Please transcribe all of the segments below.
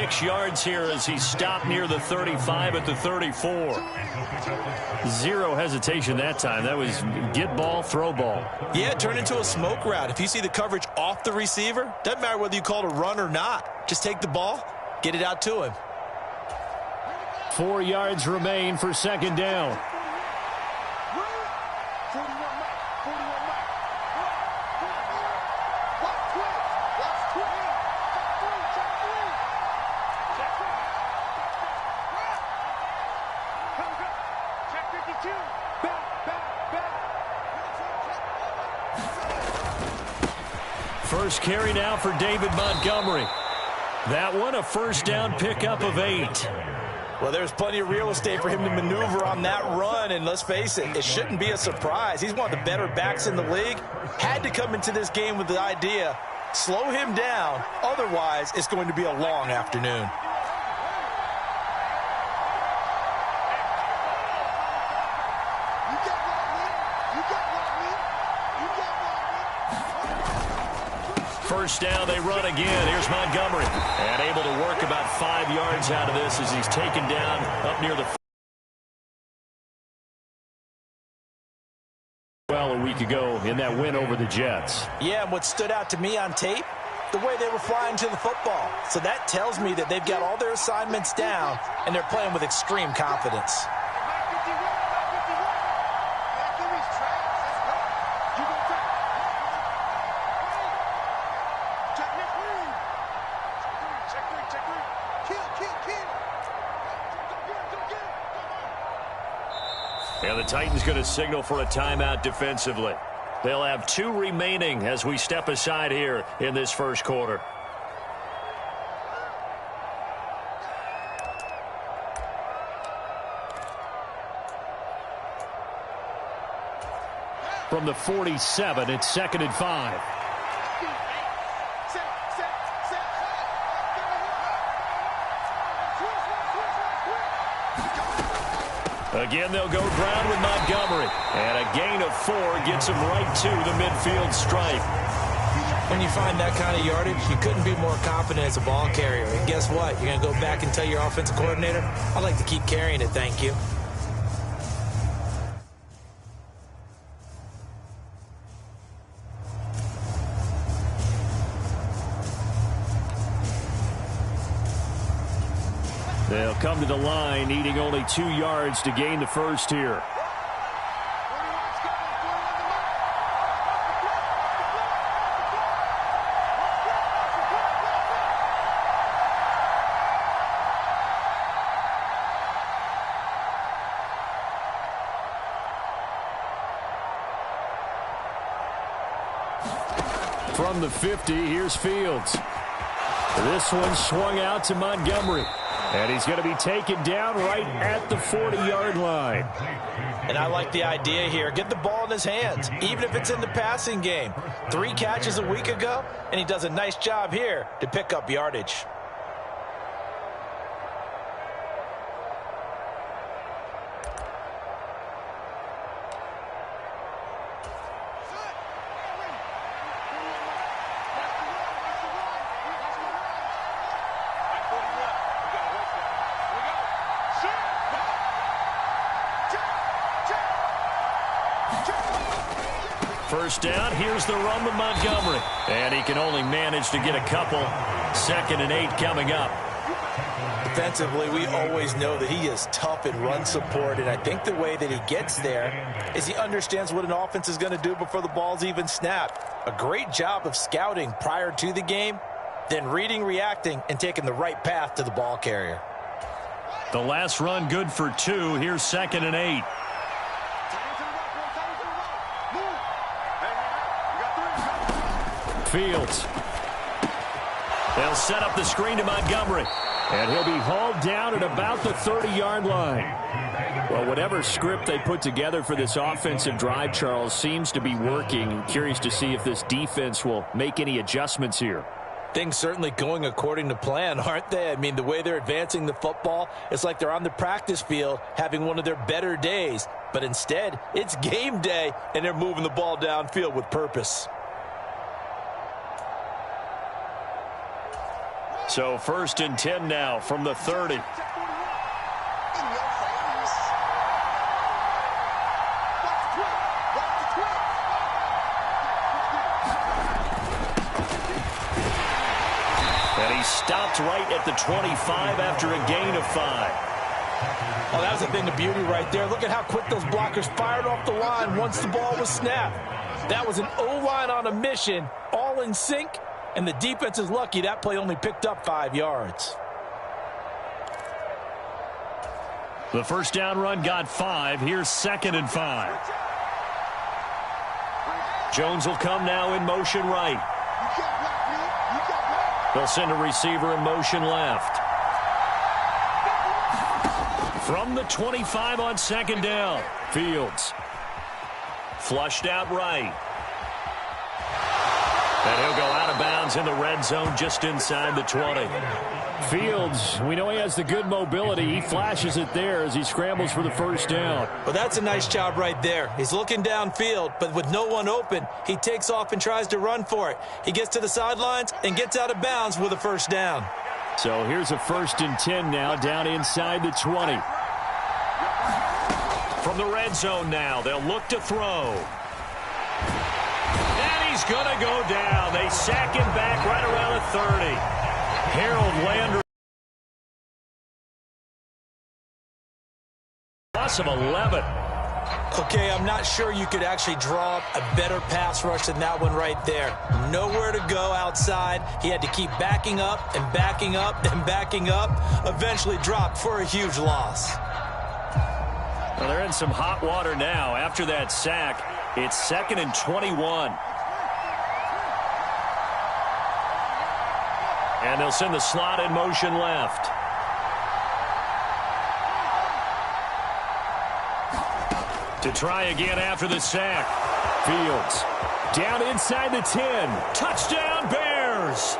6 yards here as he stopped near the 35 at the 34. Zero hesitation that time. That was get ball, throw ball. Yeah, it turned into a smoke route. If you see the coverage off the receiver, doesn't matter whether you call it a run or not. Just take the ball, get it out to him. 4 yards remain for second down. First carry now for David Montgomery. That one a first down pickup of 8. Well, there's plenty of real estate for him to maneuver on that run, and let's face it, it shouldn't be a surprise. He's one of the better backs in the league. Had to come into this game with the idea, slow him down, otherwise it's going to be a long afternoon. First down, they run again. Here's Montgomery. And able to work about 5 yards out of this as he's taken down up near the... Well, a week ago in that win over the Jets. Yeah, and what stood out to me on tape, the way they were flying to the football. So that tells me that they've got all their assignments down, and they're playing with extreme confidence. And the Titans going to signal for a timeout defensively. They'll have 2 remaining as we step aside here in this first quarter. From the 47, it's 2nd and 5. Again, they'll go ground with Montgomery. And a gain of 4 gets him right to the midfield stripe. When you find that kind of yardage, you couldn't be more confident as a ball carrier. And guess what? You're going to go back and tell your offensive coordinator, I'd like to keep carrying it, thank you. They'll come to the line, needing only 2 yards to gain the first here. From the 50, here's Fields. This one swung out to Montgomery. And he's going to be taken down right at the 40-yard line. And I like the idea here. Get the ball in his hands, even if it's in the passing game. 3 catches a week ago, and he does a nice job here to pick up yardage. First down, here's the run with Montgomery. And he can only manage to get a couple. 2nd and 8 coming up. Defensively, we always know that he is tough in run support, and I think the way that he gets there is he understands what an offense is going to do before the ball's even snapped. A great job of scouting prior to the game, then reading, reacting, and taking the right path to the ball carrier. The last run good for 2. Here's 2nd and 8. Fields. They'll set up the screen to Montgomery. And he'll be hauled down at about the 30-yard line. Well, whatever script they put together for this offensive drive, Charles, seems to be working. I'm curious to see if this defense will make any adjustments here. Things certainly going according to plan, aren't they? I mean, the way they're advancing the football, it's like they're on the practice field having one of their better days. But instead, it's game day, and they're moving the ball downfield with purpose. So 1st and 10 now from the 30. And he stopped right at the 25 after a gain of 5. Oh, that was a thing of beauty right there. Look at how quick those blockers fired off the line once the ball was snapped. That was an O-line on a mission, all in sync, and the defense is lucky that play only picked up 5 yards. The first down run got 5. Here's 2nd and 5. Jones will come now in motion right. They'll send a receiver in motion left. From the 25 on 2nd down, Fields. Flushed out right. And he'll go out of bounds in the red zone just inside the 20. Fields, we know he has the good mobility. He flashes it there as he scrambles for the first down. Well, that's a nice job right there. He's looking downfield, but with no one open, he takes off and tries to run for it. He gets to the sidelines and gets out of bounds with a first down. So here's a 1st and 10 now down inside the 20. From the red zone now, they'll look to throw. And he's going to go down. They sack him back right around the 30. Harold Landry. Loss of 11. Okay, I'm not sure you could actually draw up a better pass rush than that one right there. Nowhere to go outside. He had to keep backing up and backing up and backing up. Eventually dropped for a huge loss. Well, they're in some hot water now. After that sack, it's 2nd and 21. And they'll send the slot in motion left. To try again after the sack. Fields down inside the 10. Touchdown, Bears!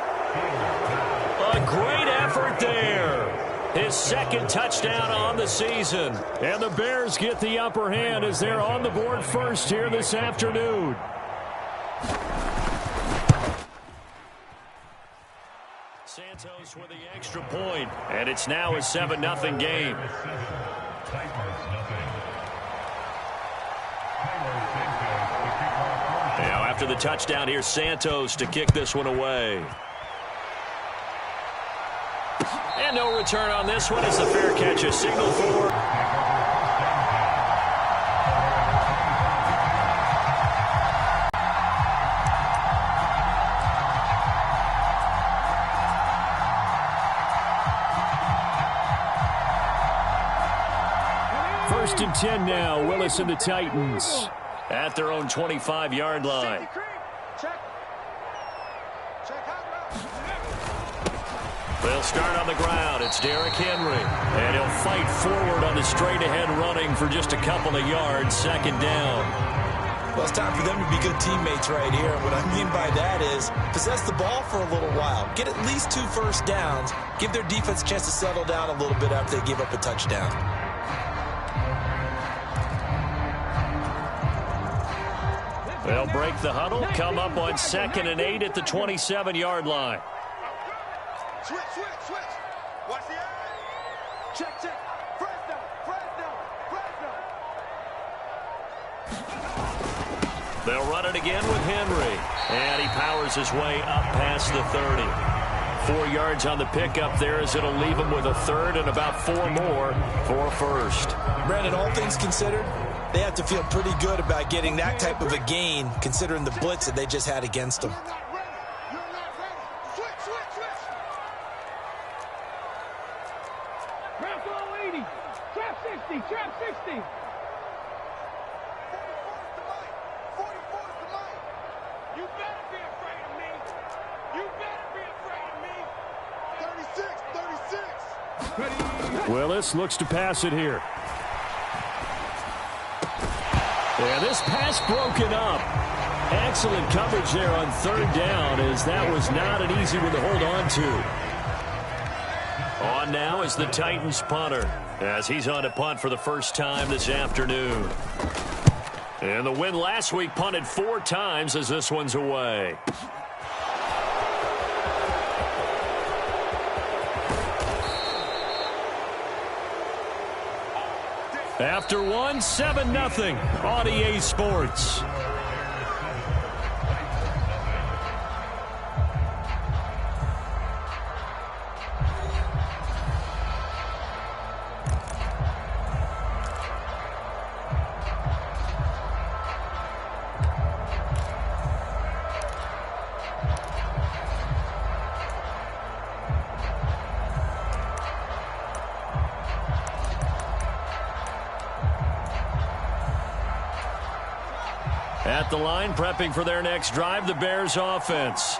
A great effort there. His 2nd touchdown on the season. And the Bears get the upper hand as they're on the board first here this afternoon. Santos with the extra point, and it's now a 7-0 game. Now after the touchdown, here's Santos to kick this one away. And no return on this one as the fair catch is signaled for. First and 10 now, Willis and the Titans at their own 25-yard line. They'll start on the ground. It's Derrick Henry. And he'll fight forward on the straight-ahead running for just a couple of yards. 2nd down. Well, it's time for them to be good teammates right here. What I mean by that is possess the ball for a little while. Get at least 2 first downs. Give their defense a chance to settle down a little bit after they give up a touchdown. They'll break the huddle. Come up on 2nd and 8 at the 27-yard line. Switch. Watch the eye. Check. First down. They'll run it again with Henry. And he powers his way up past the 30. 4 yards on the pickup there as it'll leave him with a 3rd and about 4 more for a 1st. Brandon, all things considered, they have to feel pretty good about getting that type of a gain considering the blitz that they just had against them. Trap 60. 44's the line. You better be afraid of me. You better be afraid of me. 36. Willis looks to pass it here. And this pass broken up. Excellent coverage there on 3rd down as that was not an easy one to hold on to. On now is the Titans punter as he's on to punt for the first time this afternoon. And the win last week punted 4 times as this one's away. After one, 7-0 on EA Sports. At the line, prepping for their next drive, the Bears offense.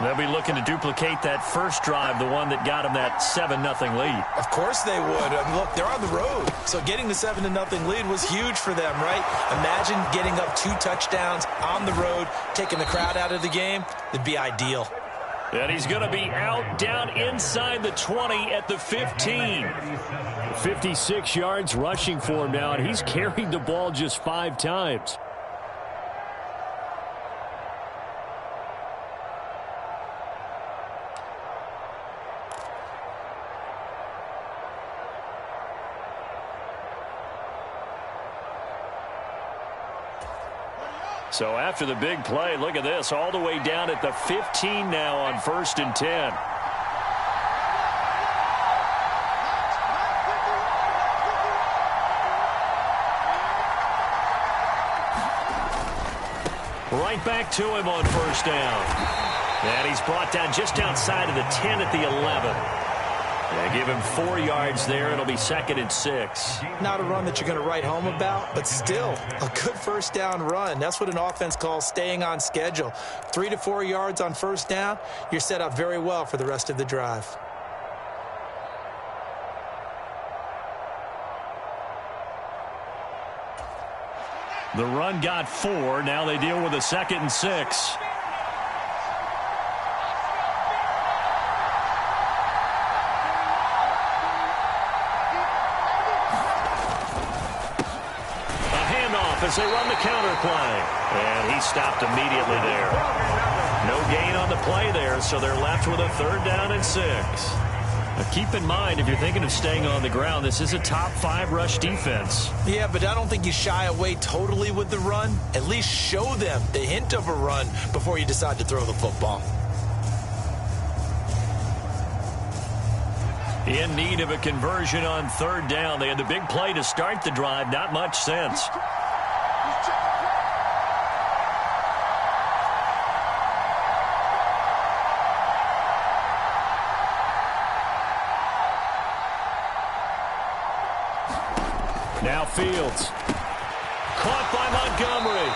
They'll be looking to duplicate that first drive, the one that got them that 7-0 lead. Of course they would. I mean, look, they're on the road. So getting the 7-0 lead was huge for them, right? Imagine getting up 2 touchdowns on the road, taking the crowd out of the game. It'd be ideal. And he's going to be out down inside the 20 at the 15. 56 yards rushing for him now, and he's carried the ball just 5 times. So after the big play, look at this, all the way down at the 15 now on 1st and 10. Right back to him on 1st down. And he's brought down just outside of the 10 at the 11. Yeah, give him 4 yards there. It'll be 2nd and 6. Not a run that you're going to write home about, but still a good 1st down run. That's what an offense calls staying on schedule. 3 to 4 yards on 1st down. You're set up very well for the rest of the drive. The run got 4. Now they deal with a 2nd and 6. As they run the counter play. And he stopped immediately there. No gain on the play there, so they're left with a 3rd down and 6. Now keep in mind, if you're thinking of staying on the ground, this is a top 5 rush defense. Yeah, but I don't think you shy away totally with the run. At least show them the hint of a run before you decide to throw the football. In need of a conversion on 3rd down. They had the big play to start the drive. Not much sense. Now Fields. Caught by Montgomery.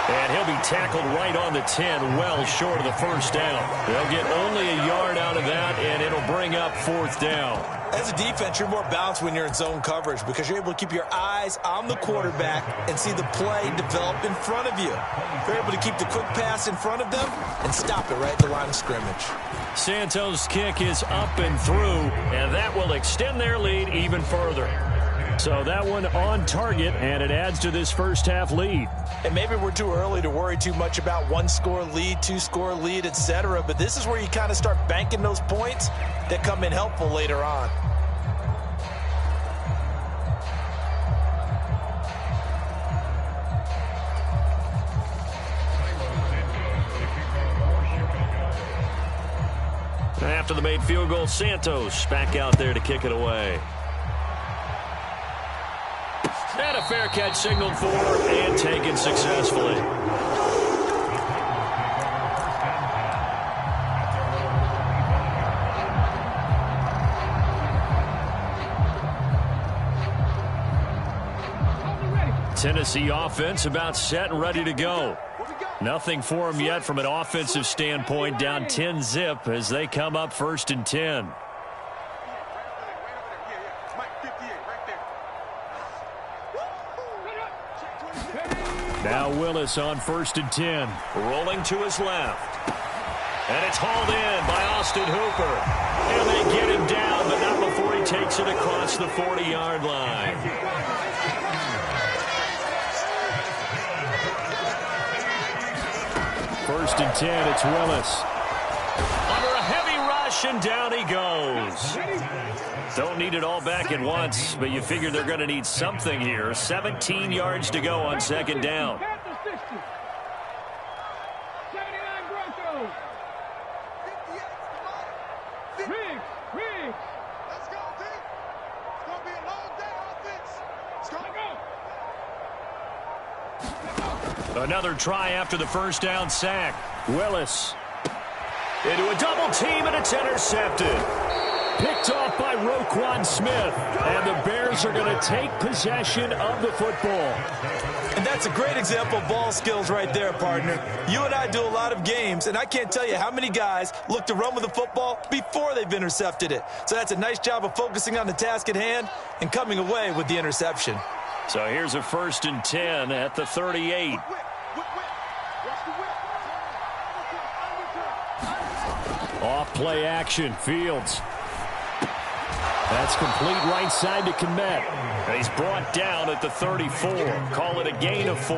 And he'll be tackled right on the 10, well short of the 1st down. They'll get only a yard out of that, and it'll bring up 4th down. As a defense, you're more balanced when you're in zone coverage because you're able to keep your eyes on the quarterback and see the play develop in front of you. You're able to keep the quick pass in front of them and stop it right at the line of scrimmage. Santos' kick is up and through, and that will extend their lead even further. So that one on target, and it adds to this 1st half lead. And maybe we're too early to worry too much about 1-score lead, 2-score lead, etc. But this is where you kind of start banking those points that come in helpful later on. After the made field goal, Santos back out there to kick it away. And a fair catch signaled for and taken successfully. Tennessee offense about set and ready to go. Nothing for them yet from an offensive standpoint, down 10-zip as they come up 1st and 10. Now Willis on 1st and 10. Rolling to his left. And it's hauled in by Austin Hooper. And they get him down, but not before he takes it across the 40-yard line. First and 10, it's Willis. Under a heavy rush, and down he goes. Don't need it all back at once, but you figure they're going to need something here. 17 yards to go on second down. Another try after the first down sack. Willis into a double team, and it's intercepted. Picked off by Roquan Smith, and the Bears are going to take possession of the football. And that's a great example of ball skills right there, partner. You and I do a lot of games, and I can't tell you how many guys look to run with the football before they've intercepted it. So that's a nice job of focusing on the task at hand and coming away with the interception. So here's a 1st and 10 at the 38. Off play action, Fields. That's complete right side to Kmet. He's brought down at the 34. Call it a gain of 4.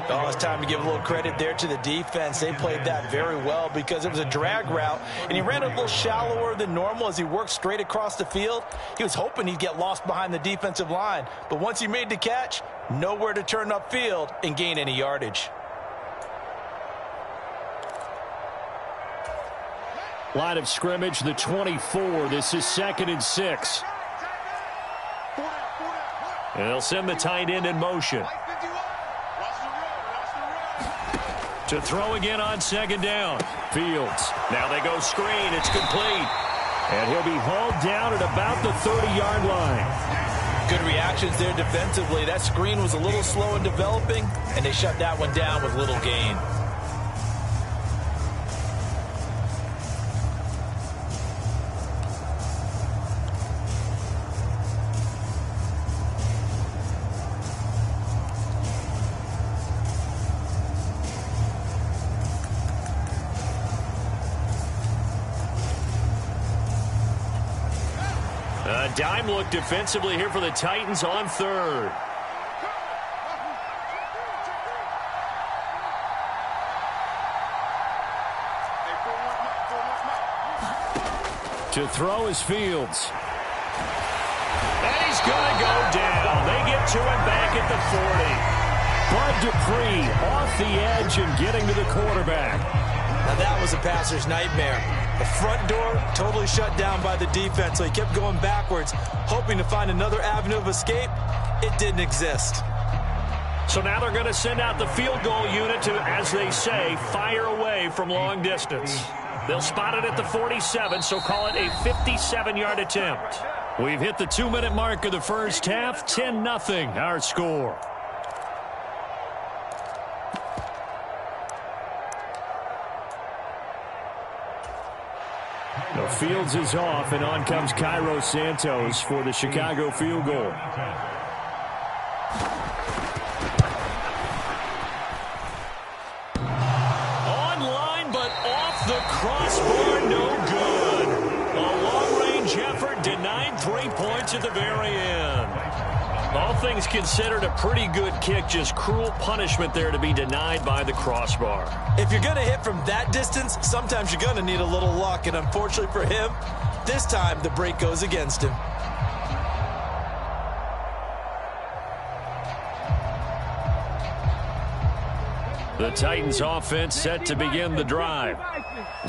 Oh, it's time to give a little credit there to the defense. They played that very well because it was a drag route, and he ran a little shallower than normal as he worked straight across the field. He was hoping he'd get lost behind the defensive line, but once he made the catch, nowhere to turn upfield and gain any yardage. Line of scrimmage, the 24. This is 2nd and 6. And they'll send the tight end in motion. To throw again on 2nd down. Fields. Now they go screen. It's complete. And he'll be hauled down at about the 30-yard line. Good reactions there defensively. That screen was a little slow in developing, and they shut that one down with little gain. Dime look defensively here for the Titans on 3rd. To throw is Fields. And he's going to go down. They get to him back at the 40. Bud Dupree off the edge and getting to the quarterback. Now that was a passer's nightmare. The front door totally shut down by the defense, so he kept going backwards, hoping to find another avenue of escape. It didn't exist. So now they're going to send out the field goal unit to, as they say, fire away from long distance. They'll spot it at the 47, so call it a 57-yard attempt. We've hit the 2-minute mark of the first half. 10-0 our score. The Fields is off, and on comes Cairo Santos for the Chicago field goal. Online, but off the crossbar, no good. A long-range effort denied 3 points at the very end. All things considered, a pretty good kick, just cruel punishment there to be denied by the crossbar. If you're going to hit from that distance, sometimes you're going to need a little luck, and unfortunately for him, this time the break goes against him. The Titans offense set to begin the drive.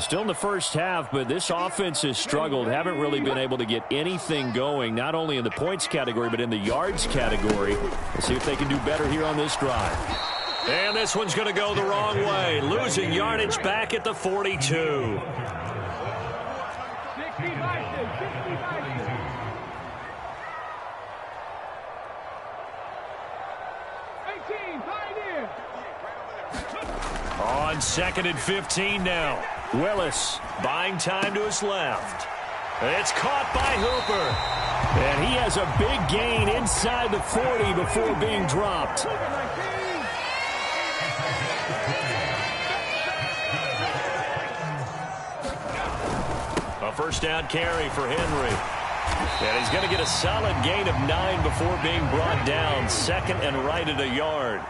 Still in the first half, but this offense has struggled. Haven't really been able to get anything going, not only in the points category, but in the yards category. Let's see if they can do better here on this drive. And this one's going to go the wrong way. Losing yardage back at the 42. On 2nd and 15 now. Willis buying time to his left. It's caught by Hooper. And he has a big gain inside the 40 before being dropped. A first down carry for Henry. And he's going to get a solid gain of 9 before being brought down. 2nd and right at a yard.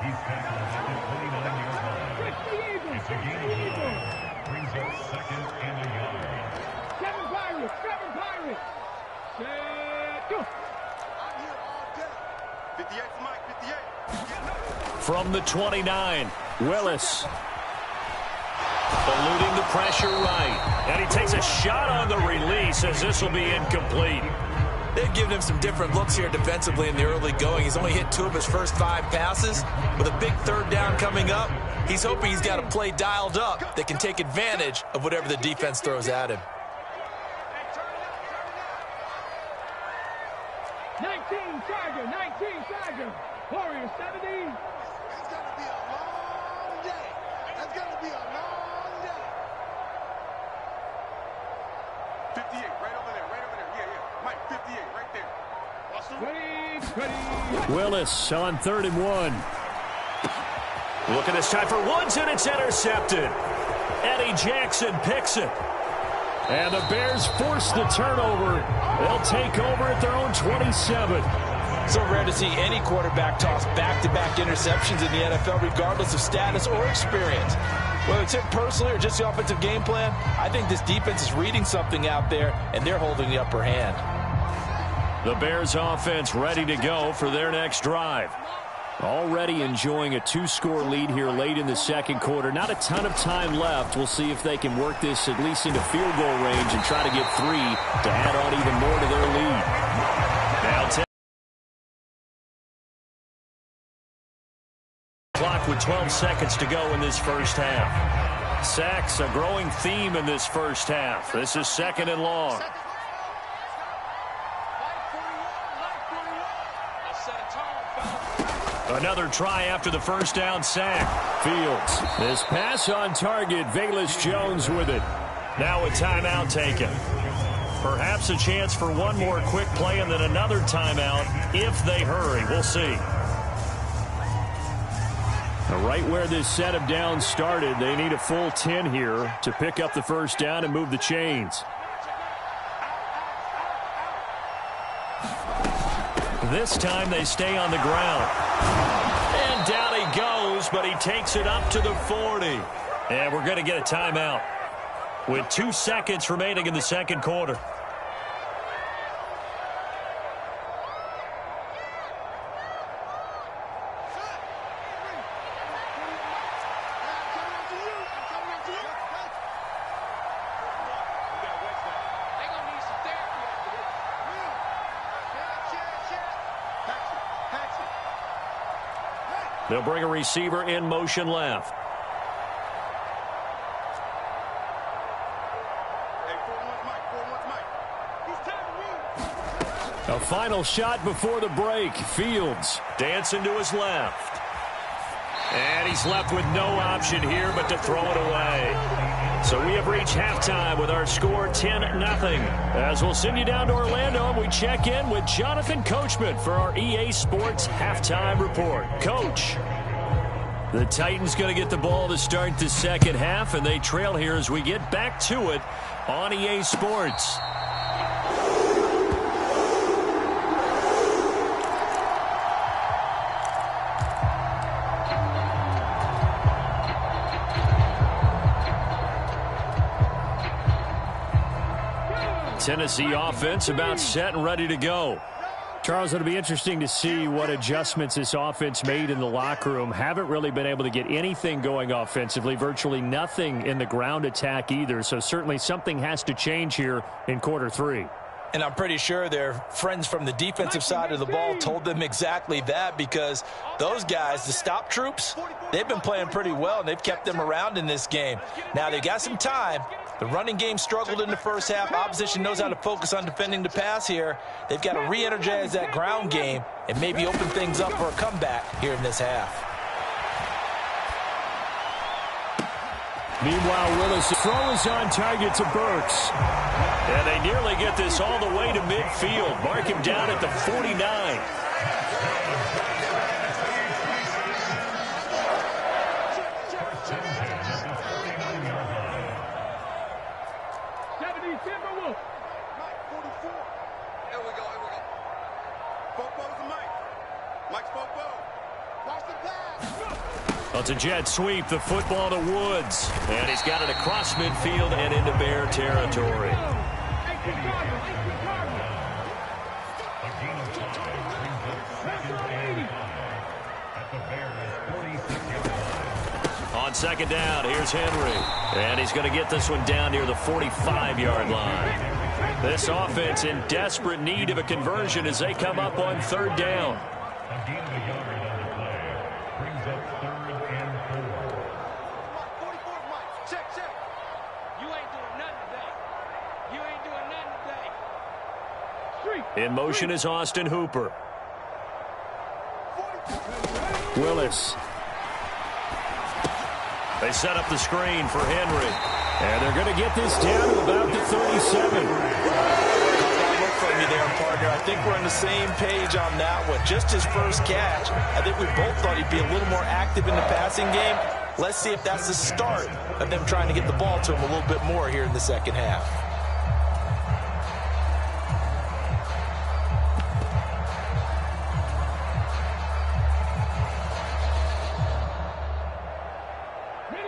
From the 29, Willis. Eluding the pressure right. And he takes a shot on the release as this will be incomplete. They've given him some different looks here defensively in the early going. He's only hit 2 of his first 5 passes. With a big 3rd down coming up, he's hoping he's got a play dialed up that can take advantage of whatever the defense throws at him. 19 Tiger. Warriors 70. It's going to be a long day. It's going to be a long day. 58, right over there. Yeah. Mike, 58, right there. Ready. Willis on 3rd and 1. Looking this time for Woods, and it's intercepted. Eddie Jackson picks it. And the Bears force the turnover. They'll take over at their own 27. So rare to see any quarterback toss back-to-back interceptions in the NFL, regardless of status or experience. Whether it's him personally or just the offensive game plan, I think this defense is reading something out there, and they're holding the upper hand. The Bears offense ready to go for their next drive. Already enjoying a 2-score lead here late in the second quarter. Not a ton of time left. We'll see if they can work this at least into field goal range and try to get 3 to add on even more to their lead. Now clock with 12 seconds to go in this first half. Sacks, a growing theme in this first half. This is 2nd and long. Another try after the first down sack. Fields. This pass on target. Velus Jones with it. Now a timeout taken. Perhaps a chance for one more quick play and then another timeout if they hurry. We'll see. Right where this set of downs started, they need a full 10 here to pick up the first down and move the chains. This time they stay on the ground. And down he goes, but he takes it up to the 40. And we're going to get a timeout with 2 seconds remaining in the second quarter. They'll bring a receiver in motion left. A final shot before the break. Fields dancing to his left. And he's left with no option here but to throw it away. So we have reached halftime with our score 10-0. As we'll send you down to Orlando, and we check in with Jonathan Coachman for our EA Sports Halftime Report. Coach. The Titans going to get the ball to start the second half, and they trail here as we get back to it on EA Sports. Tennessee offense about set and ready to go. Charles, it'll be interesting to see what adjustments this offense made in the locker room. Haven't really been able to get anything going offensively, virtually nothing in the ground attack either. So certainly something has to change here in quarter 3. And I'm pretty sure their friends from the defensive side of the ball told them exactly that, because those guys, the stop troops, they've been playing pretty well, and they've kept them around in this game. Now, they've got some time. The running game struggled in the first half. Opposition knows how to focus on defending the pass here. They've got to re-energize that ground game and maybe open things up for a comeback here in this half. Meanwhile, Willis' throw is on target to Burks. And they nearly get this all the way to midfield. Mark him down at the 49. Well, it's a jet sweep, the football to Woods. And he's got it across midfield and into Bear territory. on second down. Here's Henry. And he's going to get this one down near the 45-yard line. This offense in desperate need of a conversion as they come up on third down. In motion is Austin Hooper. Willis. They set up the screen for Henry. And they're going to get this down to about the 37. Look from you there, partner. I think we're on the same page on that one. Just his first catch. I think we both thought he'd be a little more active in the passing game. Let's see if that's the start of them trying to get the ball to him a little bit more here in the second half.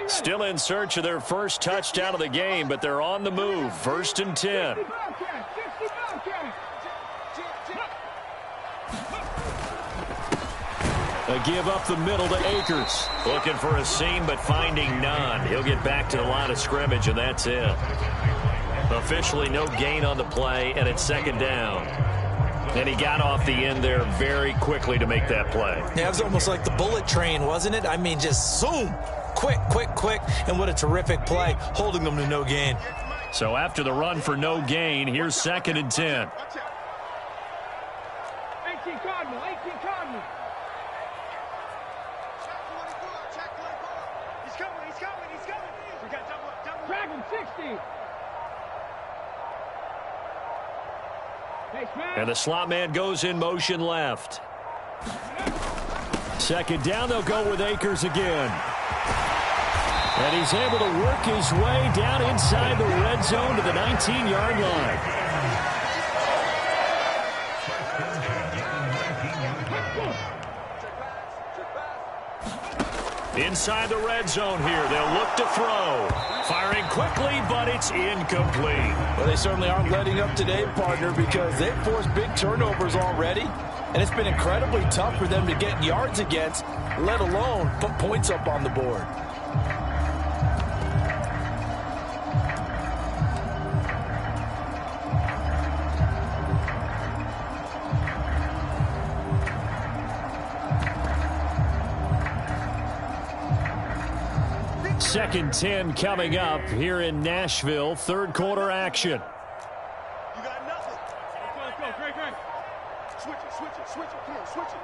Still in search of their first touchdown of the game, but they're on the move. 1st and 10. A give up the middle to Akers. Looking for a seam, but finding none. He'll get back to the line of scrimmage, and that's it. Officially no gain on the play, and it's second down. And he got off the end there very quickly to make that play. Yeah, it was almost like the bullet train, wasn't it? I mean, just zoom. Quick, quick, quick. And what a terrific play, holding them to no gain. So after the run for no gain, here's 2nd and 10. 18 Cardinal, 18 Cardinal. Check 24. He's coming. We got double. Drag him, 60. And the slot man goes in motion left. Second down, they'll go with Akers again. And he's able to work his way down inside the red zone to the 19-yard line. Inside the red zone here, they'll look to throw. Firing quickly, but it's incomplete. Well, they certainly aren't letting up today, partner, because they've forced big turnovers already. And it's been incredibly tough for them to get yards against, let alone put points up on the board. Second 10 coming up here in Nashville. Third quarter action. You got nothing. Let's go. Great. Switch it. Come on, switch it.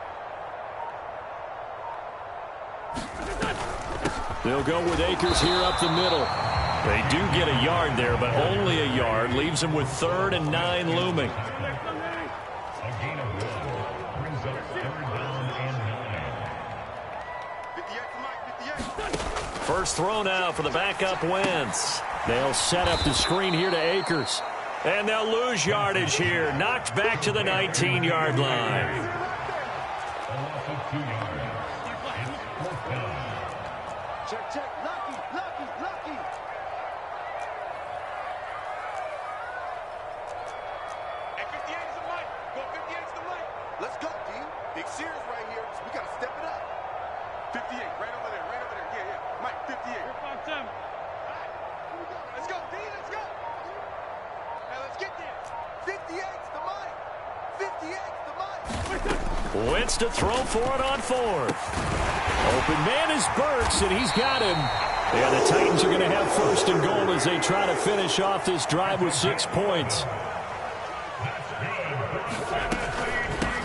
They'll go with Akers here up the middle. They do get a yard there, but only a yard. Leaves them with 3rd and 9 looming. First throw now for the backup Wentz. They'll set up the screen here to Akers. And they'll lose yardage here. Knocked back to the 19-yard line. Check. Lucky. And 58 is the mic. Go 58 is the mic. Let's go, D. Big series right here. We got to step it up. 58, right over there. Yeah. Mike, 58. Let's go, D. Let's go. Now let's get there. 58's the mic. 58's the mic. Wentz to throw for it on 4th. Open man is Burks, and he's got him. Yeah, the Titans are going to have 1st and goal as they try to finish off this drive with 6 points.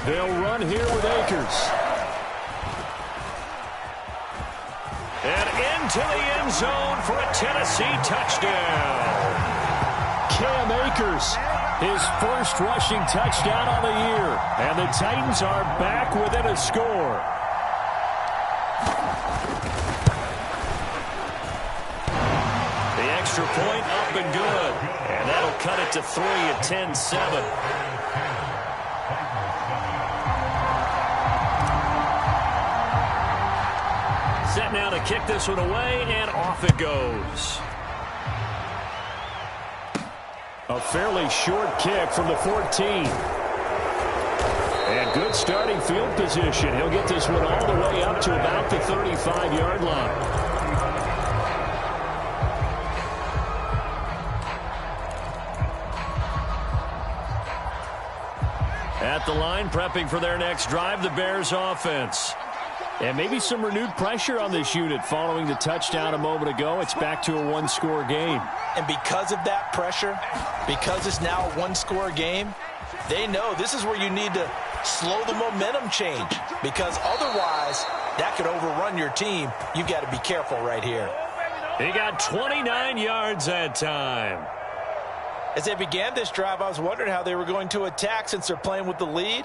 They'll run here with Akers. And into the end zone for a Tennessee touchdown. Cam Akers, his first rushing touchdown on the year. And the Titans are back within a score. The extra point up and good. And that'll cut it to 3 at 10-7. Set now to kick this one away, and off it goes. A fairly short kick from the 14. And good starting field position. He'll get this one all the way up to about the 35-yard line. At the line, prepping for their next drive, the Bears offense. And maybe some renewed pressure on this unit following the touchdown a moment ago. It's back to a one-score game. And because of that pressure, because it's now a one-score game, they know this is where you need to slow the momentum change, because otherwise that could overrun your team. You've got to be careful right here. He got 29 yards that time. As they began this drive, I was wondering how they were going to attack since they're playing with the lead.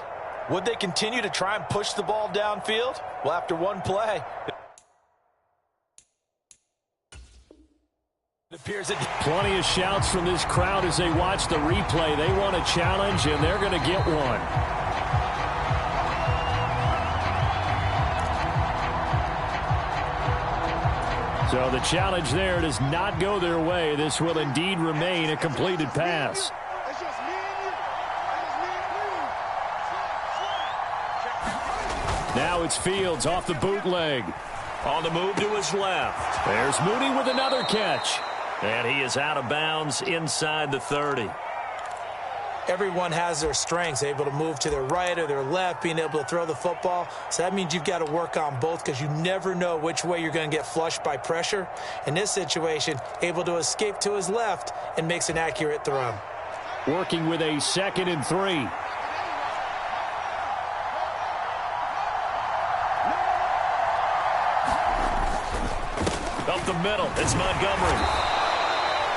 Would they continue to try and push the ball downfield? Well, after one play, it appears that plenty of shouts from this crowd as they watch the replay. They want a challenge, and they're going to get one. So the challenge there does not go their way. This will indeed remain a completed pass. Now it's Fields off the bootleg. On the move to his left. There's Mooney with another catch. And he is out of bounds inside the 30. everyone has their strengths, able to move to their right or their left, being able to throw the football. So that means you've got to work on both, because you never know which way you're going to get flushed by pressure. In this situation, able to escape to his left and makes an accurate throw. Working with a 2nd and 3. Up the middle, it's Montgomery.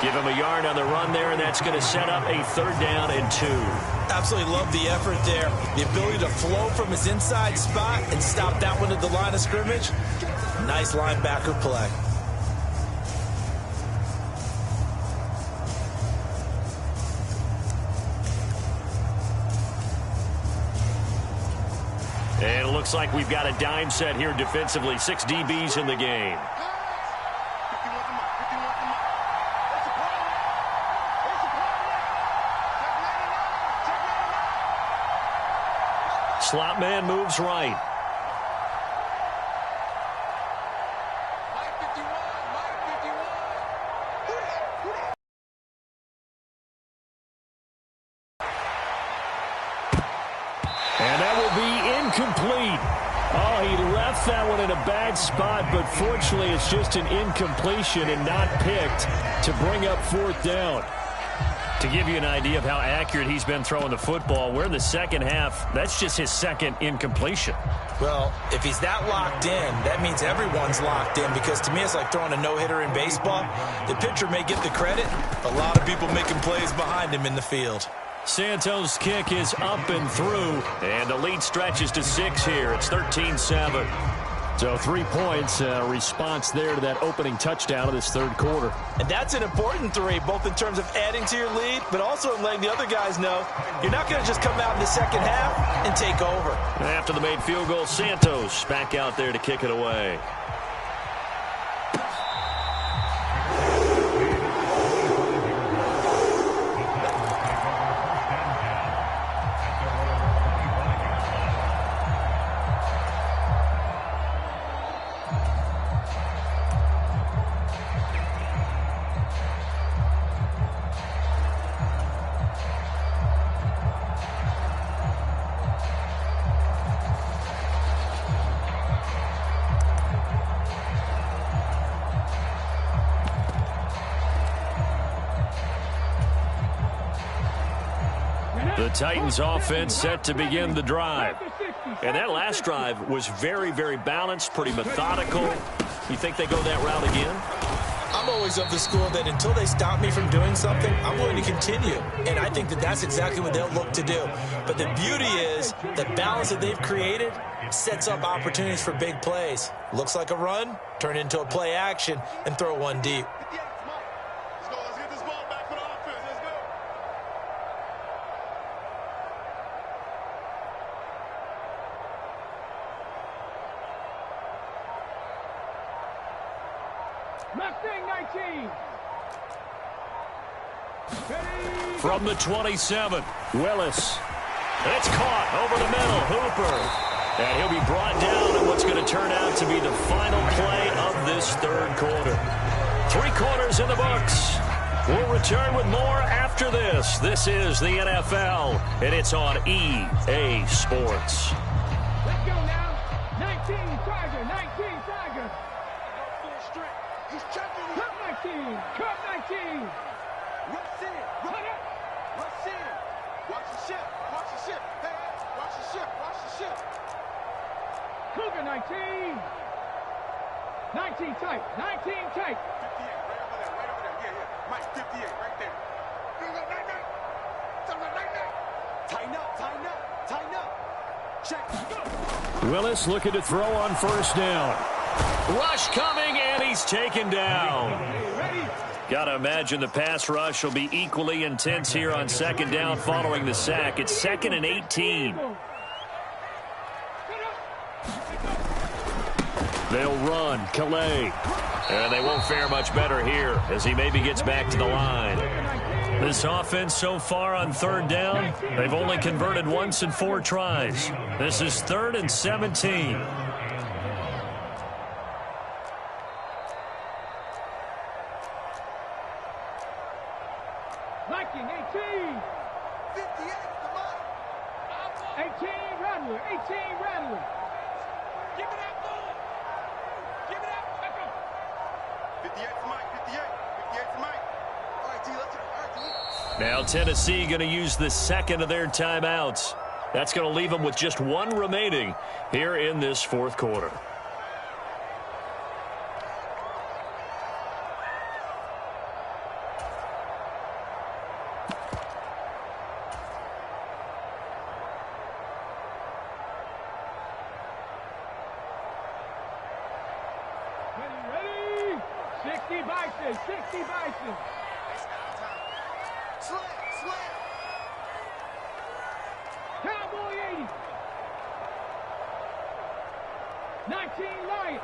Give him a yard on the run there, and that's going to set up a 3rd down and 2. Absolutely love the effort there. The ability to flow from his inside spot and stop that one at the line of scrimmage. Nice linebacker play. And it looks like we've got a dime set here defensively. 6 DBs in the game. Slot man moves right. And that will be incomplete. Oh, he left that one in a bad spot, but fortunately it's just an incompletion and not picked to bring up 4th down. To give you an idea of how accurate he's been throwing the football, we're in the second half. That's just his 2nd incompletion. Well, if he's that locked in, that means everyone's locked in, because to me it's like throwing a no-hitter in baseball. The pitcher may get the credit. A lot of people making plays behind him in the field. Santos' kick is up and through, and the lead stretches to 6 here. It's 13-7. So 3 points, response there to that opening touchdown of this 3rd quarter. And that's an important 3, both in terms of adding to your lead, but also in letting the other guys know you're not going to just come out in the second half and take over. After the made field goal, Santos back out there to kick it away. The Titans offense set to begin the drive. And that last drive was very, very balanced, pretty methodical. You think they go that route again? I'm always of the school that until they stop me from doing something, I'm going to continue. And I think that that's exactly what they'll look to do. But the beauty is the balance that they've created sets up opportunities for big plays. Looks like a run, turn into a play action, and throw one deep. From the 27, Willis. It's caught over the middle. Hooper. And he'll be brought down in what's going to turn out to be the final play of this 3rd quarter. 3 quarters in the books. We'll return with more after this. This is the NFL, and it's on EA Sports. Let's go now. 19 Tiger, 19 Tiger. Full strength. He's chucking it. Cut 19, cut 19. Rush in. Rush in. Watch the ship. Watch the ship. Hey, watch the ship. Watch the ship. Cougar 19. 19 tight, 19 tight. 58, right over there, right over there. Yeah, yeah. Mike, 58, right there. Tighten up, tighten up, tighten up. Check. Go. Willis looking to throw on first down. Rush coming, and he's taken down. Ready? Got to imagine the pass rush will be equally intense here on second down following the sack. It's 2nd and 18. They'll run, Calais. And they won't fare much better here as he maybe gets back to the line. This offense so far on third down, they've only converted once in 4 tries. This is 3rd and 17. 19, 18. 58, come on. 18 Rattler, 18 Rattler. Give me that ball. Give me that. Let's go. 58 to Mike, 58. 58 to Mike. All right, T, let's go. All right, T. Now Tennessee going to use the second of their timeouts. That's going to leave them with just 1 remaining here in this 4th quarter. Ready? 60 Bison, 60 Bison. Slam, slam. Cowboy 80. 19 Lion.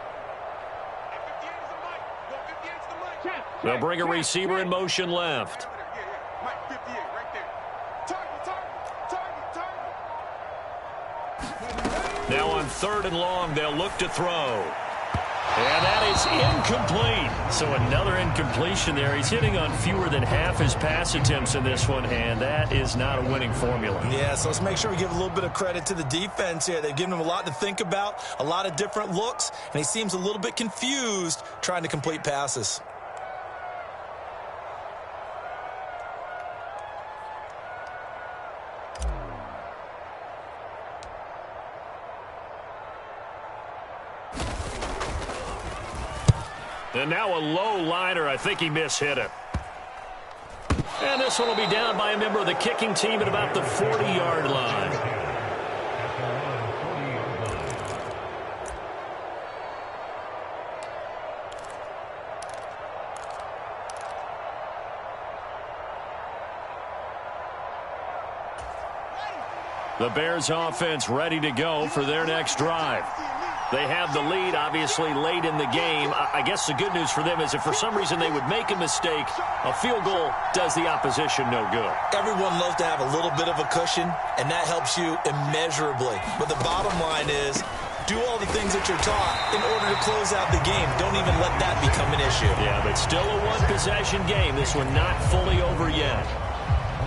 58 is the Mike. Go 58 is the Mike. Check. They'll bring a receiver in motion left. Yeah, yeah. Mike, 58, right there. Target, target, target, target. Now on 3rd and long, they'll look to throw. And that is incomplete. So another incompletion there. He's hitting on fewer than half his pass attempts in this one, and that is not a winning formula. Yeah, so let's make sure we give a little bit of credit to the defense here. They've given him a lot to think about, a lot of different looks, and he seems a little bit confused trying to complete passes. And now a low liner. I think he mishit it. And this one will be down by a member of the kicking team at about the 40-yard line. The Bears offense ready to go for their next drive. They have the lead, obviously, late in the game. I guess the good news for them is if for some reason they would make a mistake, a field goal does the opposition no good. Everyone loves to have a little bit of a cushion, and that helps you immeasurably. But the bottom line is, do all the things that you're taught in order to close out the game. Don't even let that become an issue. Yeah, but still a one-possession game. This one not fully over yet.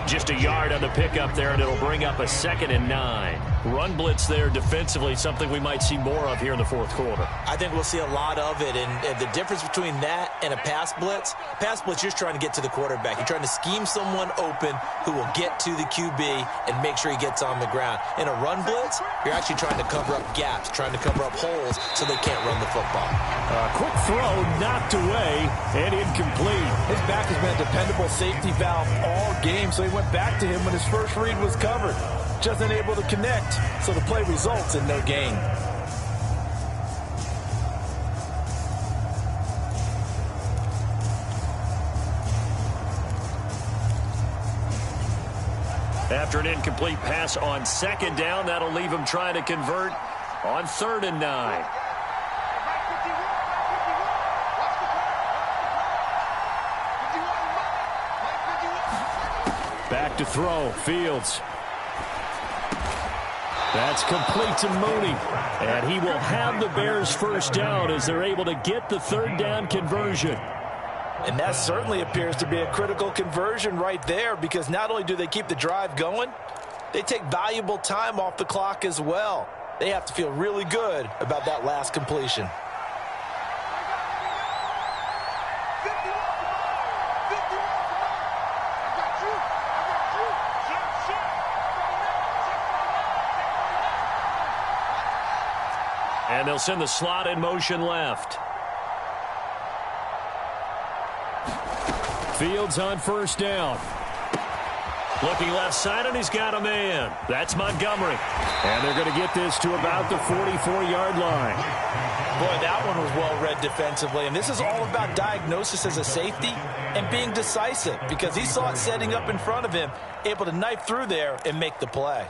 Just a yard on the pickup there, and it'll bring up a 2nd and 9. Run blitz there defensively, something we might see more of here in the 4th quarter. I think we'll see a lot of it, and the difference between that and a pass blitz, you're just trying to get to the quarterback. You're trying to scheme someone open who will get to the QB and make sure he gets on the ground. In a run blitz, you're actually trying to cover up gaps, trying to cover up holes so they can't run the football. Quick throw, knocked away, and incomplete. His back has been a dependable safety valve all game, so he went back to him when his first read was covered. Just unable to connect, so the play results in no gain. After an incomplete pass on 2nd down, that'll leave him trying to convert on 3rd and 9. Back to throw, Fields. That's complete to Mooney. And he will have the Bears first down as they're able to get the 3rd down conversion. And that certainly appears to be a critical conversion right there, because not only do they keep the drive going, they take valuable time off the clock as well. They have to feel really good about that last completion. And they'll send the slot in motion left. Fields on first down. Looking left side, and he's got a man. That's Montgomery. And they're going to get this to about the 44-yard line. Boy, that one was well read defensively. And this is all about diagnosis as a safety and being decisive, because he saw it setting up in front of him, able to knife through there and make the play.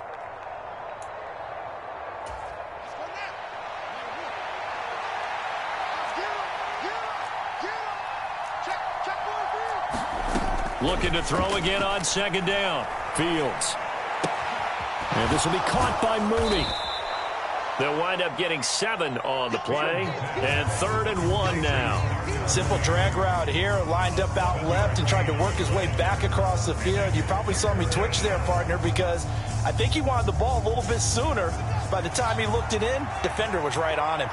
Looking to throw again on second down. Fields. And this will be caught by Mooney. They'll wind up getting 7 on the play. And 3rd and 1 now. Simple drag route here, lined up out left and tried to work his way back across the field. You probably saw me twitch there, partner, because I think he wanted the ball a little bit sooner. By the time he looked it in, defender was right on him.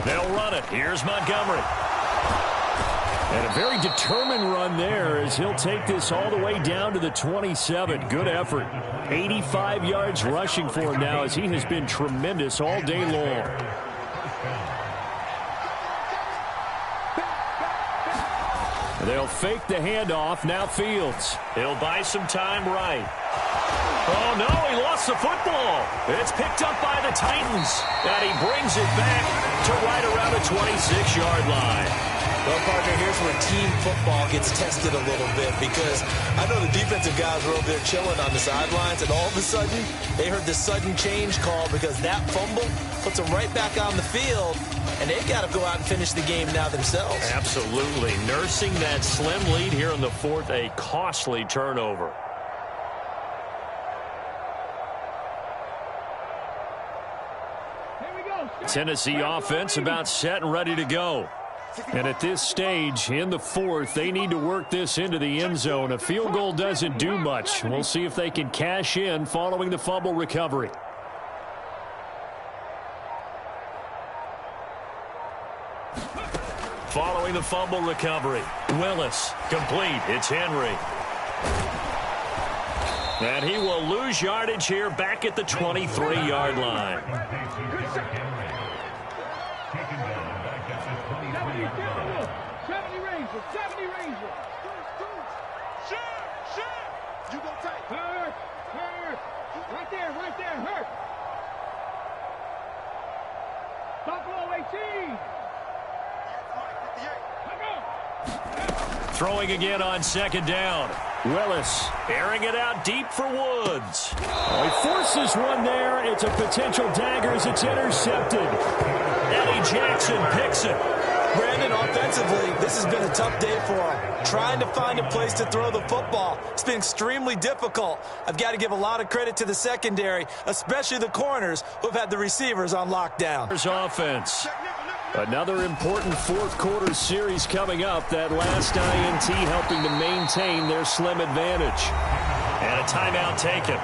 They'll run it. Here's Montgomery. And a very determined run there as he'll take this all the way down to the 27. Good effort. 85 yards rushing for him now, as he has been tremendous all day long. They'll fake the handoff. Now Fields. He'll buy some time right. Oh, no, he lost the football. It's picked up by the Titans. And he brings it back to right around the 26-yard line. Well, partner, here's where team football gets tested a little bit, because I know the defensive guys were over there chilling on the sidelines, and all of a sudden, they heard the sudden change call, because that fumble puts them right back on the field, and they've got to go out and finish the game now themselves. Absolutely. Nursing that slim lead here in the 4th, a costly turnover. Tennessee offense about set and ready to go. And at this stage in the 4th, they need to work this into the end zone. A field goal doesn't do much. We'll see if they can cash in following the fumble recovery. Following the fumble recovery, Willis, complete. It's Henry. And he will lose yardage here back at the 23-yard line. 70 Rangers. You go tight. Hurt. Right there, hurt. Buffalo 18. Throwing again on second down. Willis airing it out deep for Woods. Oh, he forces one there. It's a potential dagger as it's intercepted. Eddie Jackson picks it. Brandon, offensively, this has been a tough day for him. Trying to find a place to throw the football. It's been extremely difficult. I've got to give a lot of credit to the secondary, especially the corners who've had the receivers on lockdown. Here's offense. Another important 4th quarter series coming up. That last INT helping to maintain their slim advantage. And a timeout taken.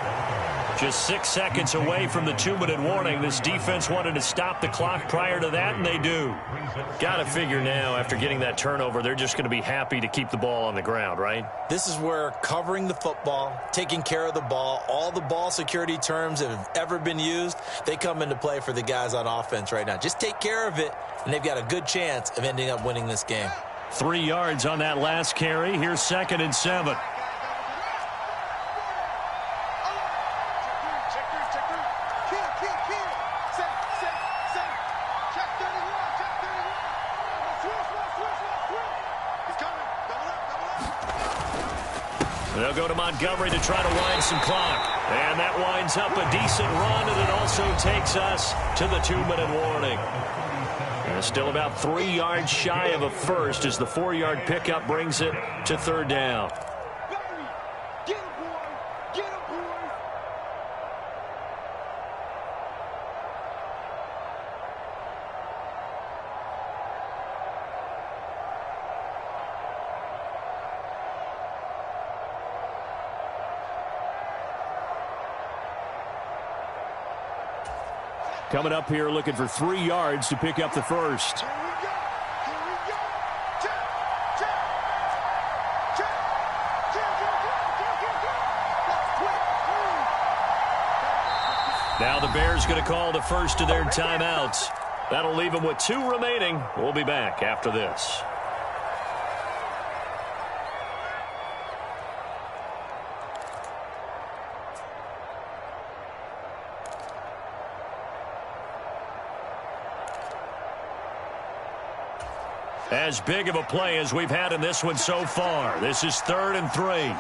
Just 6 seconds away from the 2-minute warning. This defense wanted to stop the clock prior to that, and they do. Got to figure now, after getting that turnover, they're just going to be happy to keep the ball on the ground, right? This is where covering the football, taking care of the ball, all the ball security terms that have ever been used, they come into play for the guys on offense right now. Just take care of it, and they've got a good chance of ending up winning this game. 3 yards on that last carry. Here's 2nd and 7. They'll go to Montgomery to try to wind some clock. And that winds up a decent run, and it also takes us to the 2-minute warning. And still about 3 yards shy of a first as the 4-yard pickup brings it to 3rd down. Get him, boy. Get Coming up here looking for 3 yards to pick up the first. Here we go. Here we go. Check. Check. Check. Check. That's quick. Now the Bears going to call the first of their timeouts. That'll leave them with 2 remaining. We'll be back after this. As big of a play as we've had in this one so far. This is 3rd and 3.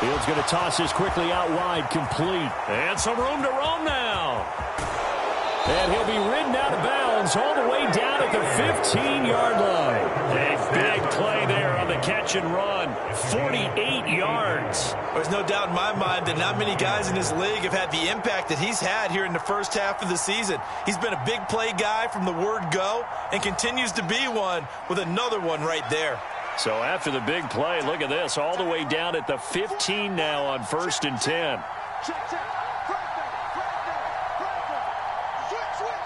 Fields going to toss this quickly out wide, complete. And some room to roam now. And he'll be ridden out of bounds all the way down at the 15-yard line. A big play there on the catch and run. 48 yards. There's no doubt in my mind that not many guys in this league have had the impact that he's had here in the first half of the season. He's been a big play guy from the word go and continues to be one with another one right there. So after the big play, look at this, all the way down at the 15 now on 1st and 10. Check. Switch.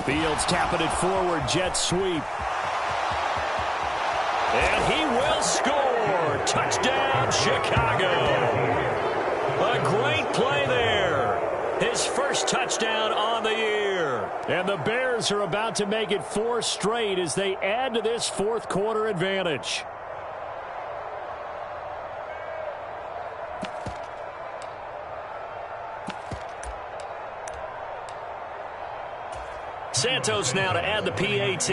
Fields tapping it forward, jet sweep. And he will score. Touchdown, Chicago. A great play there. His first touchdown on the year. And the Bears are about to make it 4 straight as they add to this 4th quarter advantage. Santos now to add the PAT.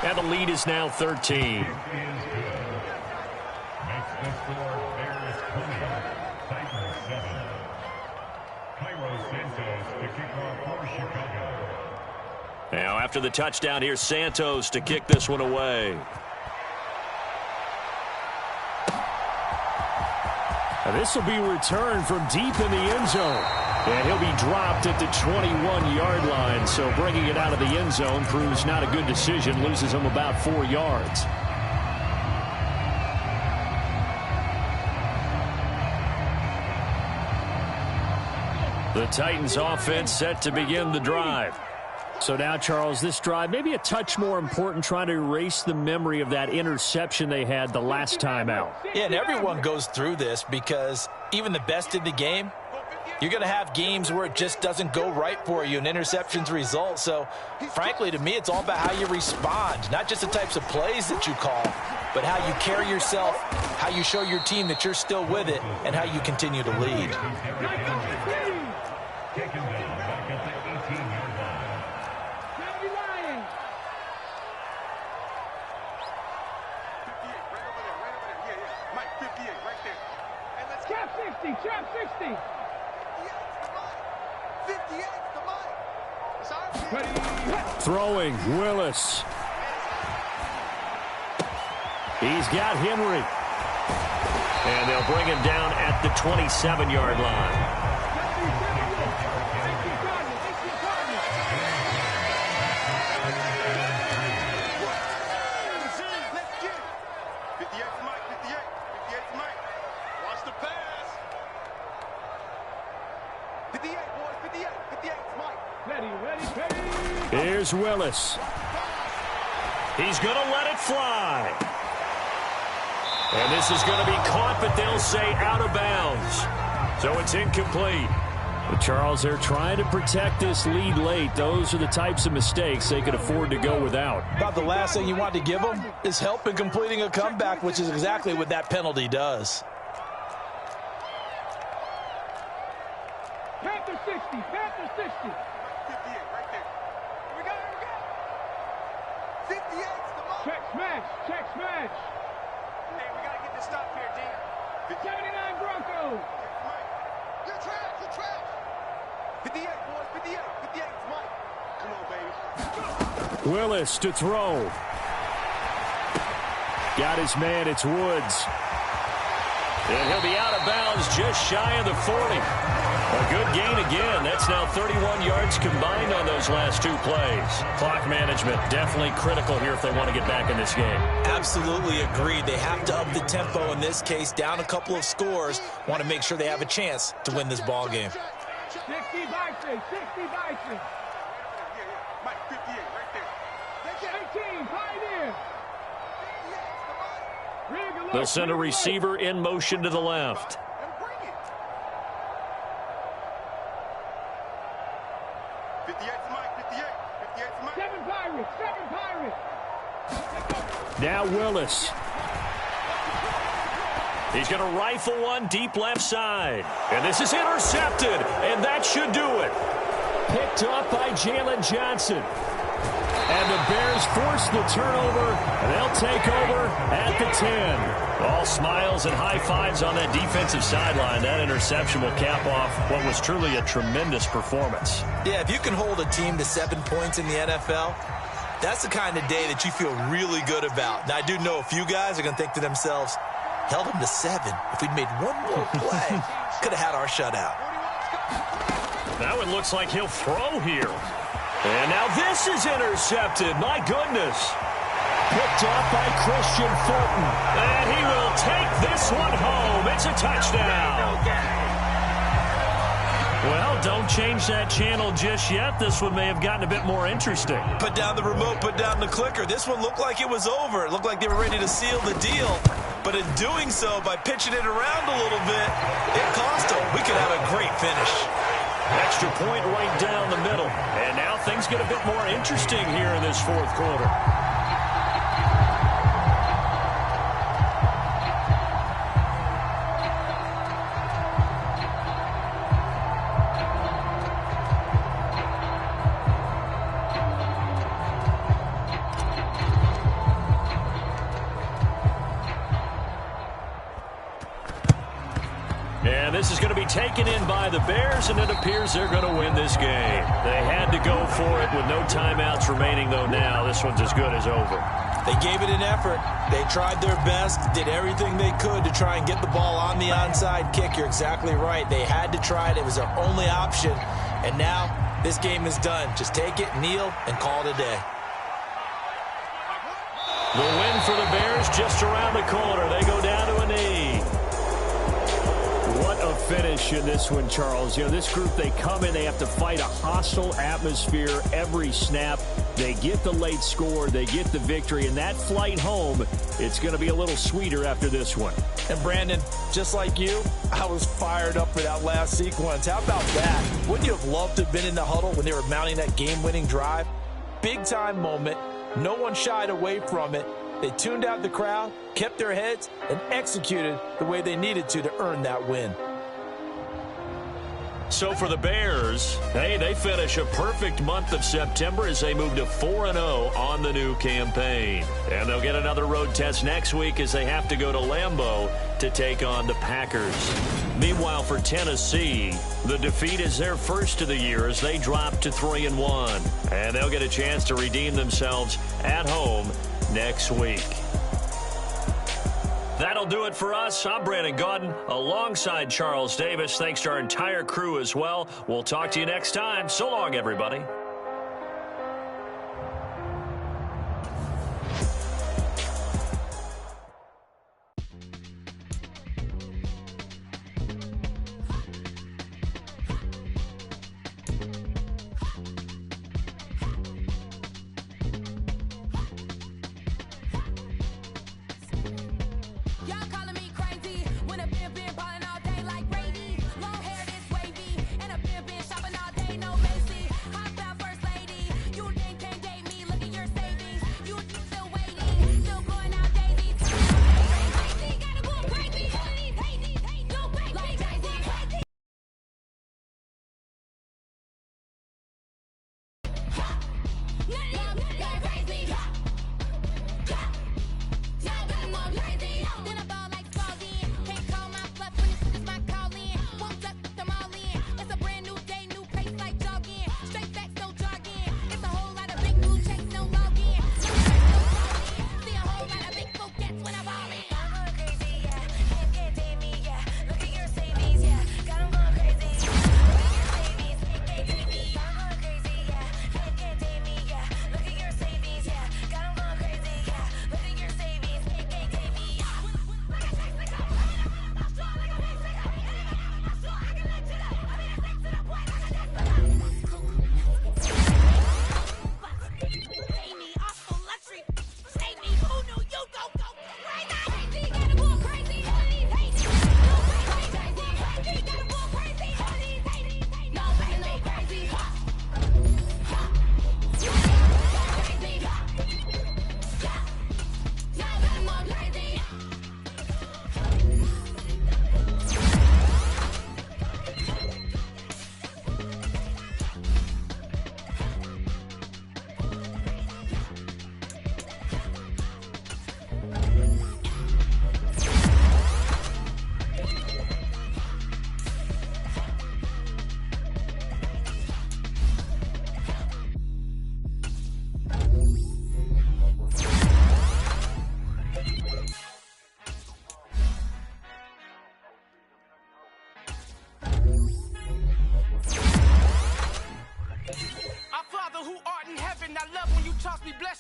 And the lead is now 13. Now after the touchdown, here's Santos to kick this one away. And this will be returned from deep in the end zone. And he'll be dropped at the 21-yard line. So bringing it out of the end zone proves not a good decision. Loses him about 4 yards. The Titans offense set to begin the drive. So now, Charles, this drive maybe a touch more important, trying to erase the memory of that interception they had the last time out. Yeah, and everyone goes through this because even the best in the game, you're going to have games where it just doesn't go right for you and interceptions result. So, frankly, to me, it's all about how you respond, not just the types of plays that you call, but how you carry yourself, how you show your team that you're still with it, and how you continue to lead. Trap 60. 58. Throwing, Willis. He's got Henry. And they'll bring him down at the 27-yard line. Here's Willis. He's going to let it fly. And this is going to be caught, but they'll say out of bounds. So it's incomplete. But Charles, they're trying to protect this lead late. Those are the types of mistakes they could afford to go without. About the last thing you want to give them is help in completing a comeback, which is exactly what that penalty does. Panther 60. Panther 60. 58 right there. Here we go. 58's the mark. Check smash. Check smash. Hey, we got to get this stop here, D. 79 Broncos. You're trash. You're trash. 58, boys. 58. 58 is Mike. Come on, baby. Willis to throw. Got his man. It's Woods. And he'll be out of bounds just shy of the 40. A good gain again. That's now 31 yards combined on those last two plays. Clock management definitely critical here if they want to get back in this game. Absolutely agreed. They have to up the tempo in this case, down a couple of scores. Want to make sure they have a chance to win this ball game. 60 Bison. 60 Bison. Mike, 58 right there. 18 Pioneer. They'll send a receiver in motion to the left. And bring it. 58 to Mike. 58. 58 to Mike. 7 Pirates. 7 Pirates. Now Willis. He's going to rifle one deep left side. And this is intercepted. And that should do it. Picked up by Jalen Johnson. And the Bears force the turnover. And they'll take over at the 10. All smiles and high fives on that defensive sideline. That interception will cap off what was truly a tremendous performance. Yeah, if you can hold a team to 7 points in the NFL, that's the kind of day that you feel really good about. Now, I do know a few guys are going to think to themselves, held them to 7. If we'd made one more play, could have had our shutout. Now it looks like he'll throw here. And now this is intercepted. My goodness. Picked up by Christian Fulton. And he will take this one home. It's a touchdown. Well, don't change that channel just yet. This one may have gotten a bit more interesting. Put down the remote, put down the clicker. This one looked like it was over. It looked like they were ready to seal the deal. But in doing so, by pitching it around a little bit, it cost them. We could have a great finish. Extra point right down the middle. And now things get a bit more interesting here in this fourth quarter. And this is going to be taken in by the Bears, and it appears they're going to win this game. They had to go for it with no timeouts remaining, though now this one's as good as over. They gave it an effort. They tried their best, did everything they could to try and get the ball on the onside kick. You're exactly right. They had to try it. It was their only option. And now this game is done. Just take it, kneel, and call it a day. The win for the Bears just around the corner. They go down to a knee. What a finish in this one, Charles. You know, this group, they come in, they have to fight a hostile atmosphere every snap. They get the late score, they get the victory, and that flight home, it's going to be a little sweeter after this one. And Brandon, just like you, I was fired up for that last sequence. How about that? Wouldn't you have loved to have been in the huddle when they were mounting that game-winning drive? Big-time moment. No one shied away from it. They tuned out the crowd, kept their heads, and executed the way they needed to earn that win. So for the Bears, hey, they finish a perfect month of September as they move to 4-0 on the new campaign. And they'll get another road test next week as they have to go to Lambeau to take on the Packers. Meanwhile, for Tennessee, the defeat is their first of the year as they drop to 3-1. And they'll get a chance to redeem themselves at home next week. That'll do it for us. I'm Brandon Gaudin alongside Charles Davis. Thanks to our entire crew as well. We'll talk to you next time. So long, everybody. Long hair this wavy, and a been shopping all day, no Macy. Hop out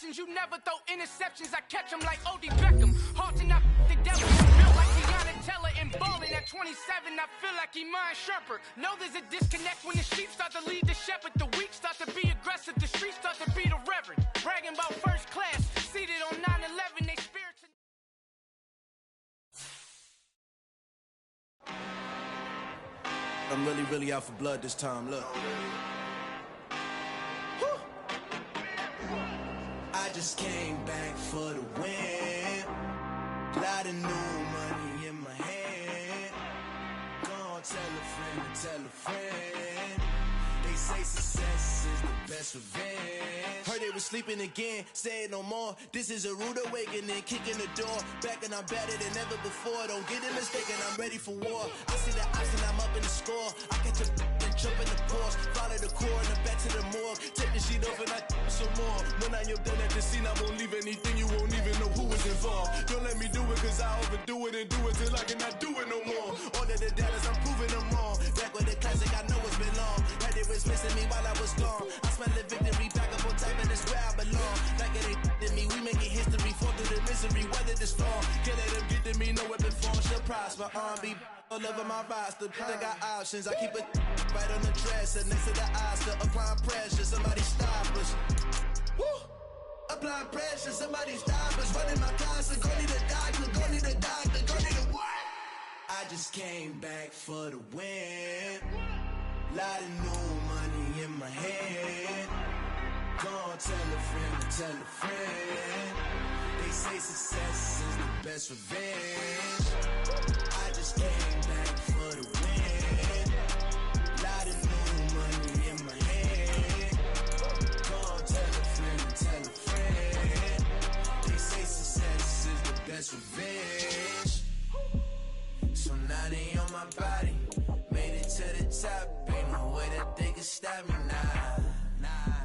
receptions. You never throw interceptions. I catch them like O.D. Beckham. Halting up the devil. Built like Tiana Teller and balling at 27. I feel like Iman Shumpert. Know there's a disconnect when the sheep start to lead the shepherd. The weak start to be aggressive. The streets start to be the reverend. Bragging about first class. Seated on 9/11. They spirits. I'm really out for blood this time, look. Woo. I just came back for the win. Lot of new money in my hand. Gonna tell a friend. They say success is the best revenge. Heard they was sleeping again, say it no more. This is a rude awakening, kicking the door. Back and I'm better than ever before. Don't get it mistaken, I'm ready for war. I see the option, I'm up in the score. I catch a and jump in the Porsche. Follow the core and the back to the morgue. Take the sheet off and I some more. When I am done at the scene, I won't leave anything. You won't even know who was involved. Don't let me do it cause I overdo it and do it till I cannot do it no more. All of the doubters, I'm proving them wrong. Back with the classic, I know it's been long. Had it was missing me while I was gone. I smell the victory back up on top and it's where I belong. Like it ain't to me, we making history. Fall through the misery, weather the storm. Can't let them get to me, no weapon form shall prosper. R&B all over my roster. I got options, I keep it right on the dresser. Next to the Oscar, applying pressure. Somebody stop us. Woo! Applying pressure, somebody stop us. Running my closet, go need a doctor, go need a doctor, go need a what? I just came back for the win. Lot of new money in my hand. Gonna tell a friend. They say success is the best revenge. I just came back for the win. Lot of new money in my hand. Gonna tell a friend. They say success is the best revenge. So now they on my body. Made it to the top. Ain't no way that they can stop me now.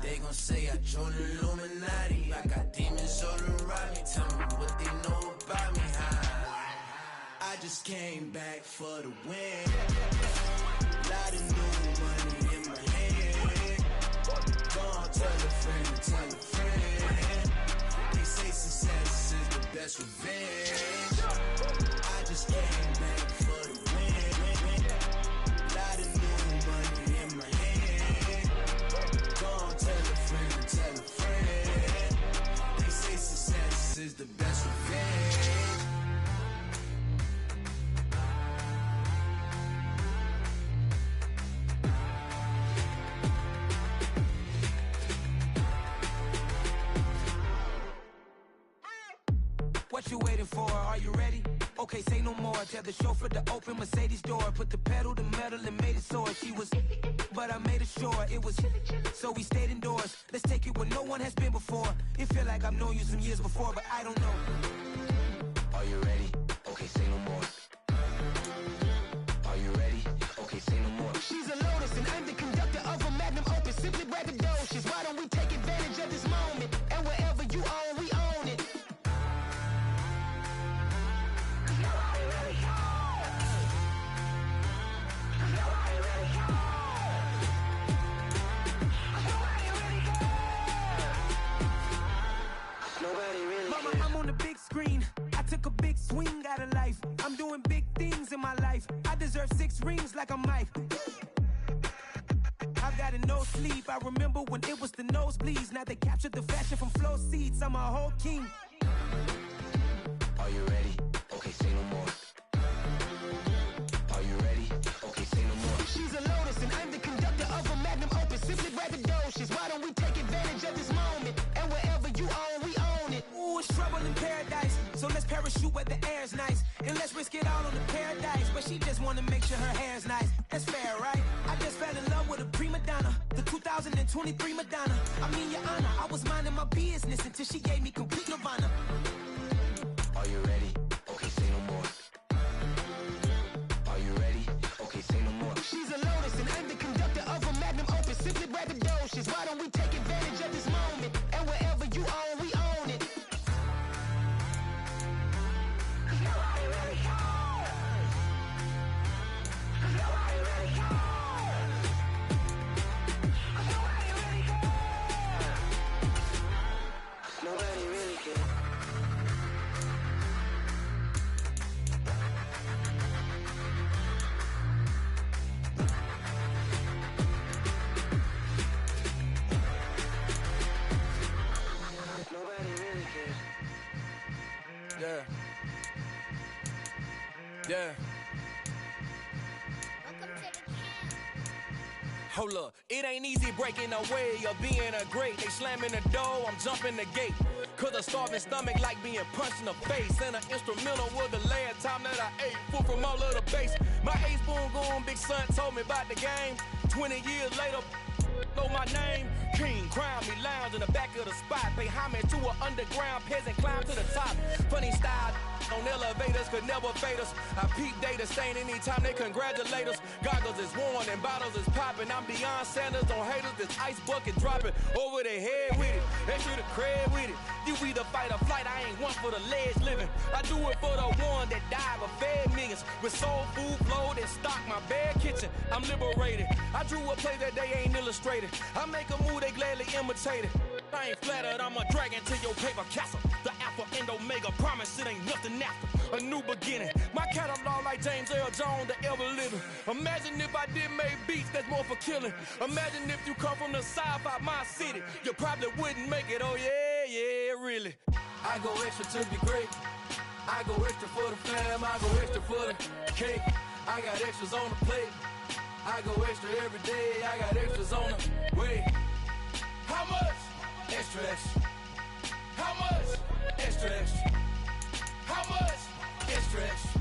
They gon' say I joined the Illuminati. I got demons all around me. Tell me what they know about me, huh? I just came back for the win. Lot of new money in my hand. Gonna tell a friend. They say success is the best revenge. I just came back for the win. Lot of new money in my hand. Gonna tell a friend. They say success is the best revenge. What you waiting for? Are you ready? Okay, say no more. Tell the chauffeur to open Mercedes door. Put the pedal to metal and made it soar. She was, but I made it sure it was. So we stayed indoors. Let's take it where no one has been before. It feel like I've known you some years before, but I don't know. Are you ready? Okay, say no more. Are you ready? Okay, say no more. She's a Lotus and I'm the conductor of a magnum opus. Simply braggadocious. Why don't we take advantage of this moment? And wherever you own, we own it. Mama, I'm on the big screen. I took a big swing out of life. I'm doing big things in my life. I deserve 6 rings like I'm Mike. I've got no sleep. I remember when it was the nosebleeds. Now they captured the fashion from flow seats. I'm a whole king. Are you ready? Okay, say no more. Are you ready? Okay, say no more. She's a Lotus and I'm the conductor of a magnum opus. Simply braggadocious. Why don't we take advantage of this moment? And wherever you own, we own it. Ooh, it's trouble in paradise. So let's parachute where the air's nice. And let's risk it all on the paradise. But she just wanna make sure her hair's nice. That's fair, right? I just fell in love with a prima donna. The 2023 Madonna. I mean, your honor, I was minding my business until she gave me complete nirvana. Are you ready? Okay, say no more. Are you ready? Okay, say no more. She's a Lotus and I'm the conductor of a magnum opus. Simply braggadocious. Why don't we take advantage of this moment? And wherever you own, we own it. Yeah. Hold up, it ain't easy breaking away or being a great. They slamming the door, I'm jumping the gate. Cause a starving stomach like being punched in the face. And an instrumental was the last time that I ate food from all of the base. My ace boom goon, big son told me about the game. 20 years later, know my name. King, crown me, lounge in the back of the spot. Pay homage to an underground peasant, climb to the top. Funny style on elevators could never fade us. I peep data stain anytime they congratulate us. Goggles is worn and bottles is popping. I'm Deion Sanders on haters, this ice bucket dropping over their head with it. They should have cred with it. You either fight or flight, I ain't one for the ledge living. I do it for the one that died but fed millions. With soul food flowed and stocked my bare kitchen. I'm liberated. I drew a play that they ain't illustrated. I make a move, they gladly imitate it. I ain't flattered, I'm a dragon to your paper castle. The Alpha and Omega, promise it ain't nothing after. A new beginning. My catalog like James Earl Jones, the ever living. Imagine if I did make beats that's more for killing. Imagine if you come from the south out my city. You probably wouldn't make it, oh yeah, yeah, really. I go extra to be great. I go extra for the fam, I go extra for the cake. I got extras on the plate. I go extra every day, I got extras on the way. How much? Extra, extra. How much? Extra, extra. How much? Extra, extra.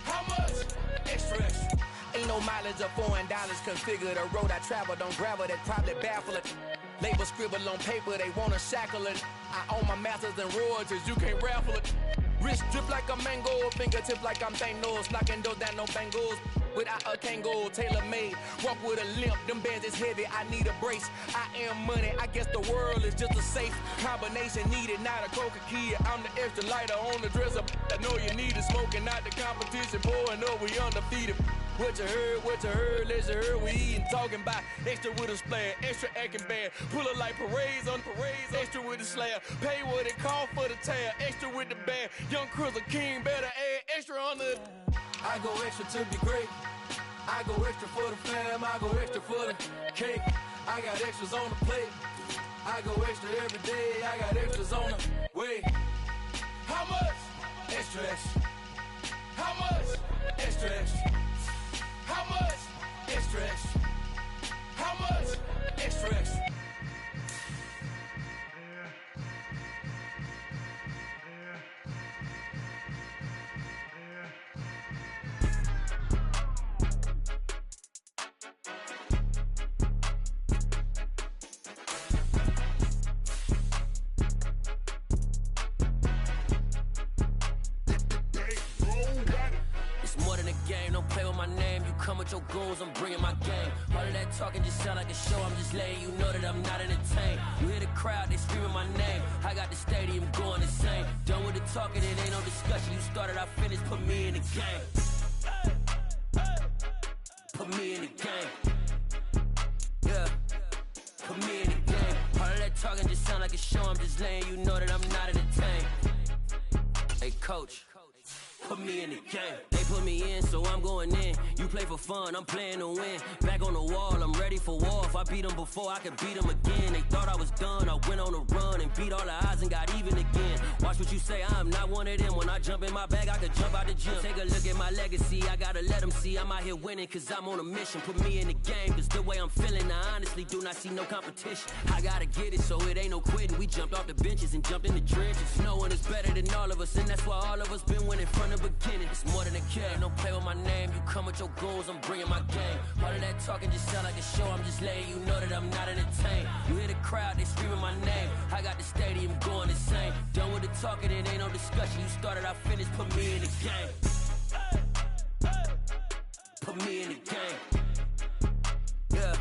How much? Extra, extra. Ain't no mileage of $4 configure the road I travel. Don't gravel, that probably baffle it. Label scribble on paper, they wanna shackle it. I own my masters and royalties, you can't raffle it. Wrist drip like a mango, fingertip like I'm Thanos. Knocking those down, no bangles. Without a Kango, tailor-made. Walk with a limp, them bands is heavy, I need a brace. I am money, I guess the world is just a safe combination needed, not a coca key. I'm the extra lighter on the dresser. I know you need it, smoking out the competition, pouring up, we undefeated. What you heard, let you heard, we eating, talking about extra with a splash, extra acting bad. Pull it like parades on parades, extra with the slab. Pay what it cost for the tab, extra with the band. Young Crizzle King, better add extra on the. I go extra to be great. I go extra for the fam, I go extra for the cake. I got extras on the plate. I go extra every day, I got extras on the way. How much? Extra, extra. How much? Extra, extra. How much? Extra, extra. How much? Extra, extra. Your goons, I'm bringing my game. All of that talking just sound like a show. I'm just letting you know that I'm not entertained. You hear the crowd, they screaming my name. I got the stadium going insane. Done with the talking, it ain't no discussion. You started, I finished. Put me in the game. Put me in the game. Yeah. Put me in the game. All of that talking just sound like a show. I'm just letting you know that I'm not entertained. Hey, coach. Put me in the game. They put me in, so I'm going in. You play for fun, I'm playing to win. Back on the wall, I'm ready for war. If I beat them before, I could beat them again. They thought I was done, I went on a run and beat all the odds and got even again. Watch what you say, I'm not one of them. When I jump in my bag, I could jump out the gym. Take a look at my legacy, I gotta let them see I'm out here winning, cause I'm on a mission. Put me in the game, cause the way I'm feeling, I honestly do not see no competition. I gotta get it, so it ain't no quitting. We jumped off the benches and jumped in the trenches. No one is better than all of us, and that's why all of us been winning from the beginning. It's more than a kill, don't play with my name. You come with your goons, I'm bringing my game. All of that talking just sound like a show. I'm just letting you know that I'm not entertained. You hear the crowd, they screaming my name. I got the stadium going insane. Done with the talking, it ain't no discussion. You started, I finished. Put me in the game. Put me in the game. Yeah.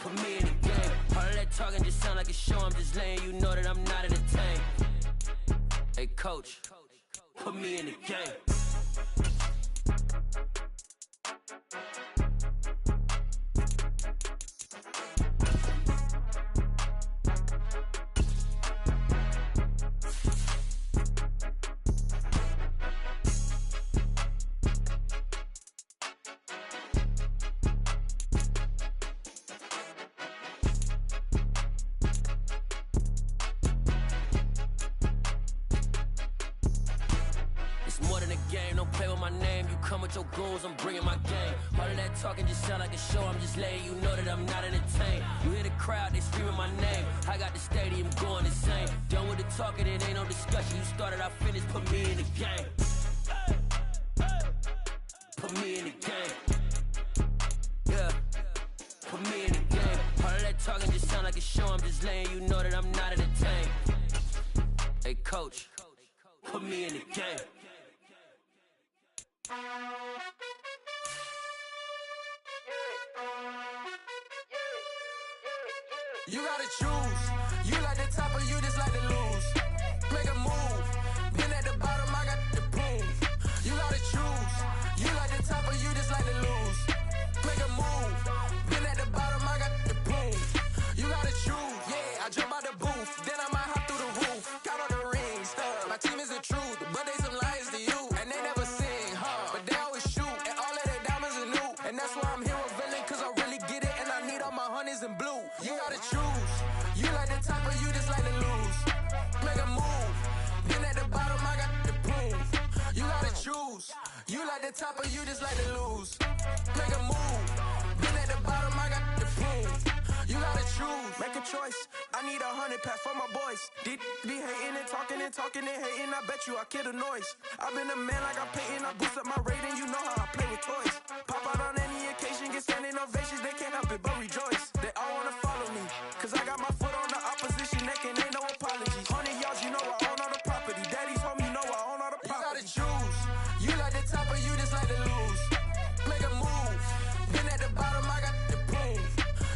Put me in the game. All of that talking just sound like a show. I'm just letting you know that I'm not entertained. Hey, coach. Put me in the game. game. Don't play with my name. You come with your goals, I'm bringing my game. All of that talking just sound like a show. I'm just letting you know that I'm not entertained. You hear the crowd, they screaming my name. I got the stadium going insane. Done with the talking, it ain't no discussion. You started, I finished, put me in the game. Put me in the game. Yeah. Put me in the game. All of that talking just sound like a show. I'm just letting you know that I'm not entertained. Hey, coach, put me in the game. You gotta choose. You like the top or you just like to lose. Make a move. Been at the bottom, I got the proof. You gotta choose. You like the top or you just like to lose. Make a move. Been at the bottom, I got the proof. You gotta choose. Yeah, I jump out the booth. Then I might hop through the roof. Count on the rings. My team is the truth, but they some liars to you. And they never sing, but they always shoot. And all of their diamonds are new. And that's why I'm here with villain, cause I really get it. And I need all my honeys in blue. You gotta choose. You like the top or you just like to lose. Make a move. Been at the bottom, I got the proof. You gotta choose. You like the top or you just like to lose. Make a move. Been at the bottom, I got the proof. You gotta choose. Make a choice. I need 100 pack for my boys. Be hating and talking and hating. I bet you I kill the noise. I've been a man like I'm painting. I boost up my rating. You know how I play with toys. Pop out on any occasion, get standing ovations. They can't help it but rejoice. They all wanna follow me, cause I got my foot on the opposition neck and ain't no apologies. 100 yards, you know I own all the property. Daddy's home, you know I own all the property. You gotta choose. You like the top or you just like to lose. Make a move. Been at the bottom, I got the proof.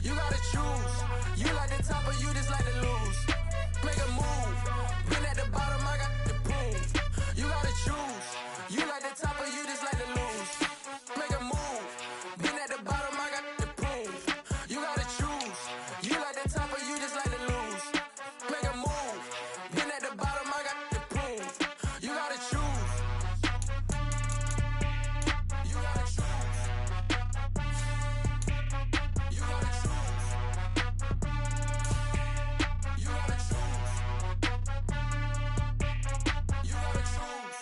You gotta choose. You like the top or you just like to lose. Make a move. Been at the bottom, I got the proof. You gotta choose. You like the top or you just like to lose. Make a move. Been at the bottom, I got the proof. You gotta choose. You like the top or you just like to lose. Make a move. Been at the bottom, I got the proof. You gotta choose. You gotta choose. You gotta choose. You gotta choose. You gotta choose.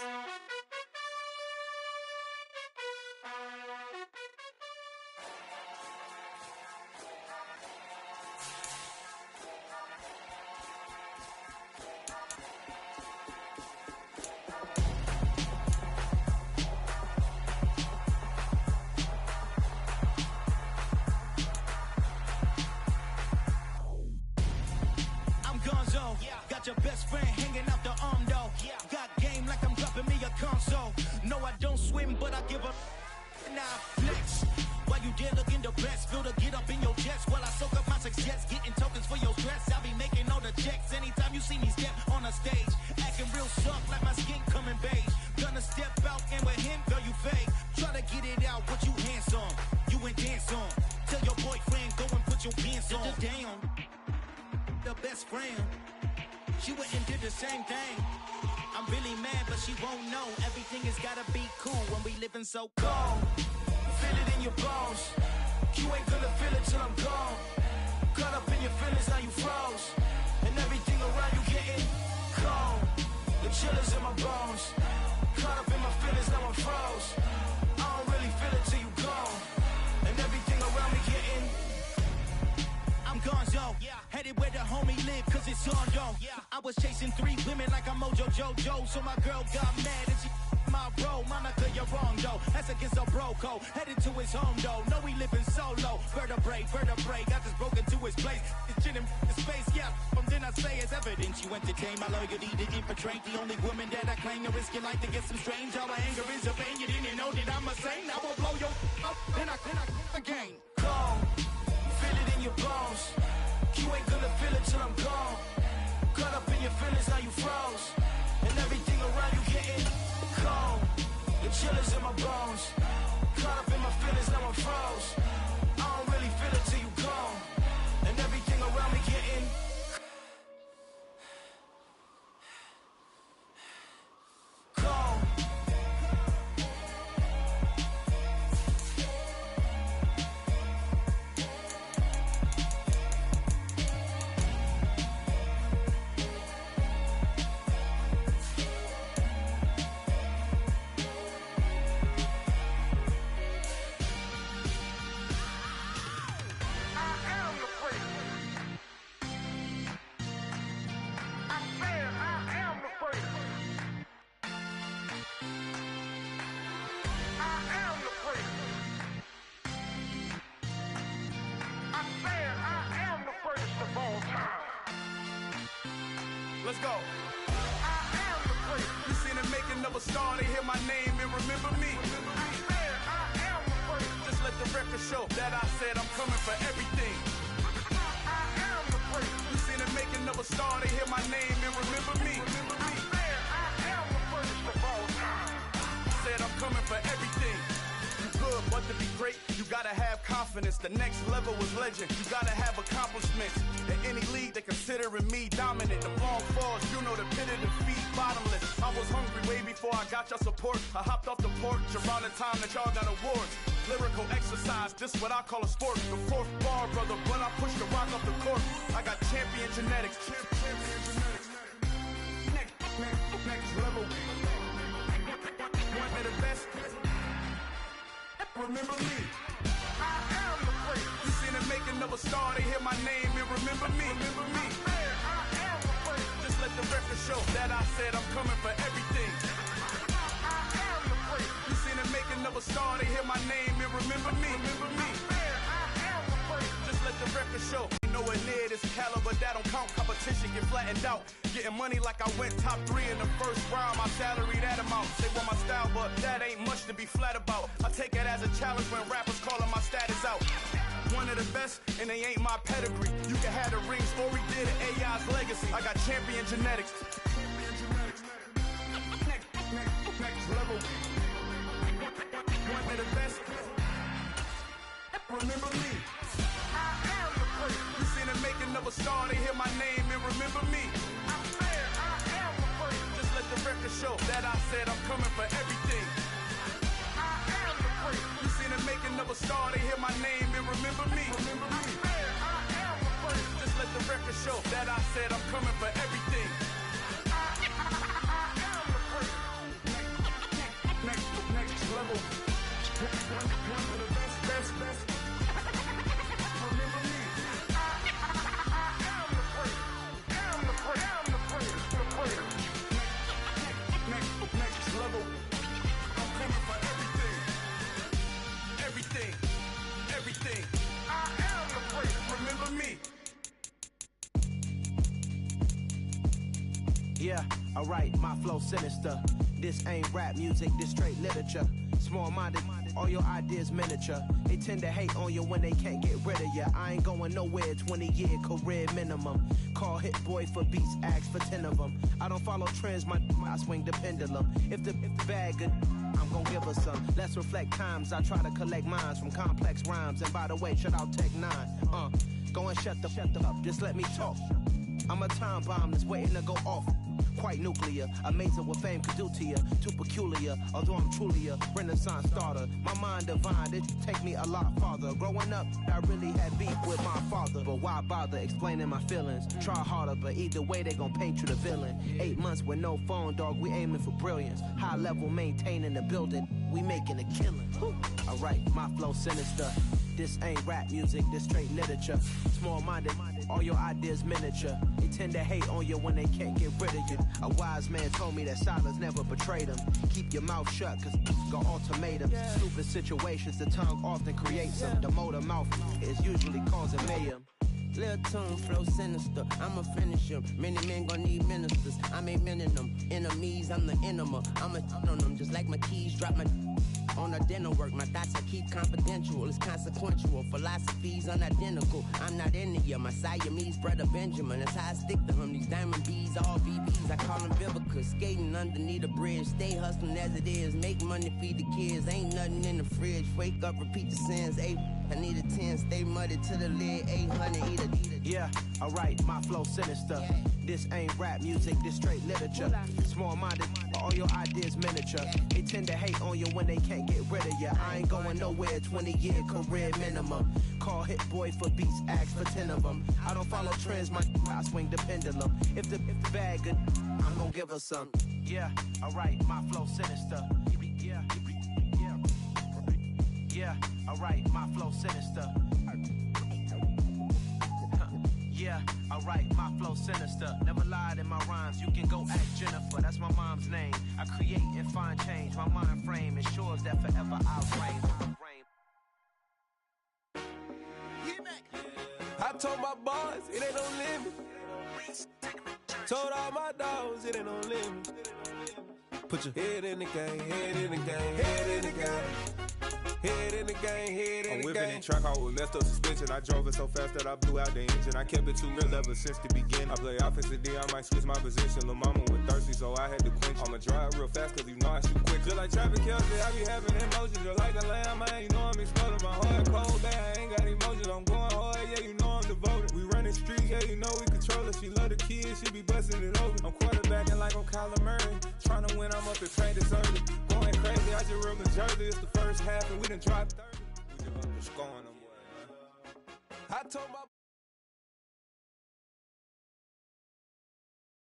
I'm Gonzo. Got your best friend hanging out the arm though. Got game like I'm dropping me a console. No, I don't swim, but I give a now flex. While you there looking the best, feel the get up in your chest while I soak up my success. Getting tokens for your stress. I'll be making all the checks anytime you see me step on a stage. Acting real soft like my skin coming beige. Gonna step out and with him, girl, you fake. Try to get it out, but you handsome. You ain't dance on. Tell your boyfriend, go and put your pants on. Down. The best friend. She went and did the same thing. I'm really mad, but she won't know. Everything has gotta be cool when we living so cold. Feel it in your bones. You ain't gonna feel it till I'm gone. Caught up in your feelings, now you froze. And everything around you getting cold. The chillers in my bones. Caught up in my feelings, now I'm froze. I don't really feel it till you gone. And everything around me getting. I'm Gonzo, headed where the homie live, cause it's on though. I was chasing 3 women like I'm Mojo Jojo, so my girl got mad and she my bro. Monica, you're wrong though, that's against a bro code. Headed to his home though, know we living solo. Vertebrae, got just broken to his place. It's chin in space, from then I say it's evident. You entertain my loyalty to infiltrate. The only woman that I claim to risk your life to get some strange. All my anger is a pain, you didn't know that I'm a saint. I will blow your up, then I again. Cold. Feel it in your bones. You ain't gonna feel it till I'm gone. Caught up in your feelings, now you froze. And everything around you getting cold. The chillers in my bones. Caught up in my feelings, now I'm froze. I don't really feel it till you gone. And everything around me getting cold. Let's go. I am the great. You seen the making of a star, they hear my name and remember me. I am the great. Just let the record show that I said I'm coming for everything. I am the great. You seen the making of a star, they hear my name and remember me. I am the greatest of all time. Said I'm coming for everything. You good, but to be great, you gotta have confidence. The next level was legend. You gotta have accomplishments. In any league, they considering me dominant. The long falls, you know the pit of defeat, bottomless. I was hungry way before I got your support. I hopped off the porch around the time that y'all got awards. Lyrical exercise, this what I call a sport. The fourth bar, brother, when I push the rock off the court. I got champion genetics. Champion genetics. Next level. One of the best. Remember me. I am the great. You seen the making of a star, they hear my name and remember me. Remember me. I am the great. Just let the record show that I said I'm coming for everything. I am the great. You seen the making of a star, they hear my name and remember me. Remember me. I am the great. Just let the record show. Nowhere near this caliber, that don't count. Competition get flattened out. Getting money like I went top 3 in the first round. My salary that amount. They want my style, but that ain't much to be flat about. I take it as a challenge when rappers calling my status out. One of the best, and they ain't my pedigree. You can have the rings, or we did it, AI's legacy. I got champion genetics. Next level. One of the best. Remember me. I am the great. You seen the making of a star, they hear my name and remember me. I am the great. Just let the record show that I said I'm coming for everything. I am the great. You seen the making of a star, they hear my name and remember me. Remember me. I am the great. Just let the record show that I said I'm coming for everything. I am the great. Next level. One of the best. Remember me. I am the great. I'm the greatest. The greatest. Next level. I'm coming for everything. Everything. I am the greatest. Remember me. Yeah, alright, my flow sinister. This ain't rap music, this straight literature. Small-minded, all your ideas miniature. They tend to hate on you when they can't get rid of you. I ain't going nowhere, 20-year career minimum. Call Hit Boy for beats, ask for 10 of them. I don't follow trends, I swing the pendulum. If the bag good, I'm gon' give her some. Let's reflect times, I try to collect minds from complex rhymes. And by the way, shout out Tech 9. Go and shut the up, just let me talk. I'm a time bomb that's waiting to go off. Quite nuclear, amazing what fame could do to you. Too peculiar, although I'm truly a renaissance starter. My mind divine, it take me a lot farther. Growing up, I really had beef with my father. But why bother explaining my feelings? Try harder, but either way they gon' paint you the villain. 8 months with no phone, dog, we aiming for brilliance. High level maintaining the building, we making a killing. Alright, my flow sinister. This ain't rap music, this straight literature. Small-minded, all your ideas miniature. They tend to hate on you when they can't get rid of you. A wise man told me that silence never betrayed him. Keep your mouth shut, cause got ultimatums. Stupid situations, the tongue often creates them. The motor mouth is usually causing mayhem. Lil' tune, flow sinister, I'ma finish him. Many men gon' need ministers, I'm aiming them. Enemies, I'm the enema. I'ma on them, just like my keys, drop my on the dinner work. My thoughts I keep confidential, it's consequential. Philosophies unidentical, I'm not India. My Siamese brother Benjamin, that's how I stick to him. These diamond bees, all BBs, I call them Vivica. Skating underneath a bridge, stay hustling as it is. Make money, feed the kids, ain't nothing in the fridge. Wake up, repeat the sins, I need a 10, stay muddy to the lid, 800, eat a. Yeah, alright, my flow sinister. This ain't rap music, this straight literature. Small-minded, all your ideas miniature. They tend to hate on you when they can't get rid of you. I ain't going nowhere, 20-year career minimum. Call Hit Boy for beats, ask for 10 of them. I don't follow trends, I swing the pendulum. If the bag good, I'm gon' give her some. Yeah, alright, my flow sinister. Yeah, alright, my flow sinister. Yeah, alright, my flow sinister. Never lied in my rhymes, you can go ask Jennifer, that's my mom's name. I create and find change, my mind frame ensures that forever I'll reign. I told my boys, it ain't no limit. Told all my dogs it ain't no limit. Put your head in the game, head in the game, head in the game. Head in the game, head in the game. I'm whipping in track, I was left up suspension. I drove it so fast that I blew out the engine. I kept it too real ever since the beginning. I play offensive D, I might switch my position. Lil' mama was thirsty, so I had to quench. I'ma drive real fast, cause you know I shoot quick. Just like traffic Kelsey, I be having emotions. Just like a lamb, man, you know I'm exploding. My heart cold, bad, I ain't got emotions. I'm going hard, yeah, you know I'm devoted. We running streets, yeah, you know we control it. She love the kids, she be busting it open. I'm quarterbacking like I'm Kyler Murray. Trying to win, I'm up at practice early. Going crazy, I just real the jersey. It's the first half, and we done dropped 30. We just up the scoring them, boy, man. I told my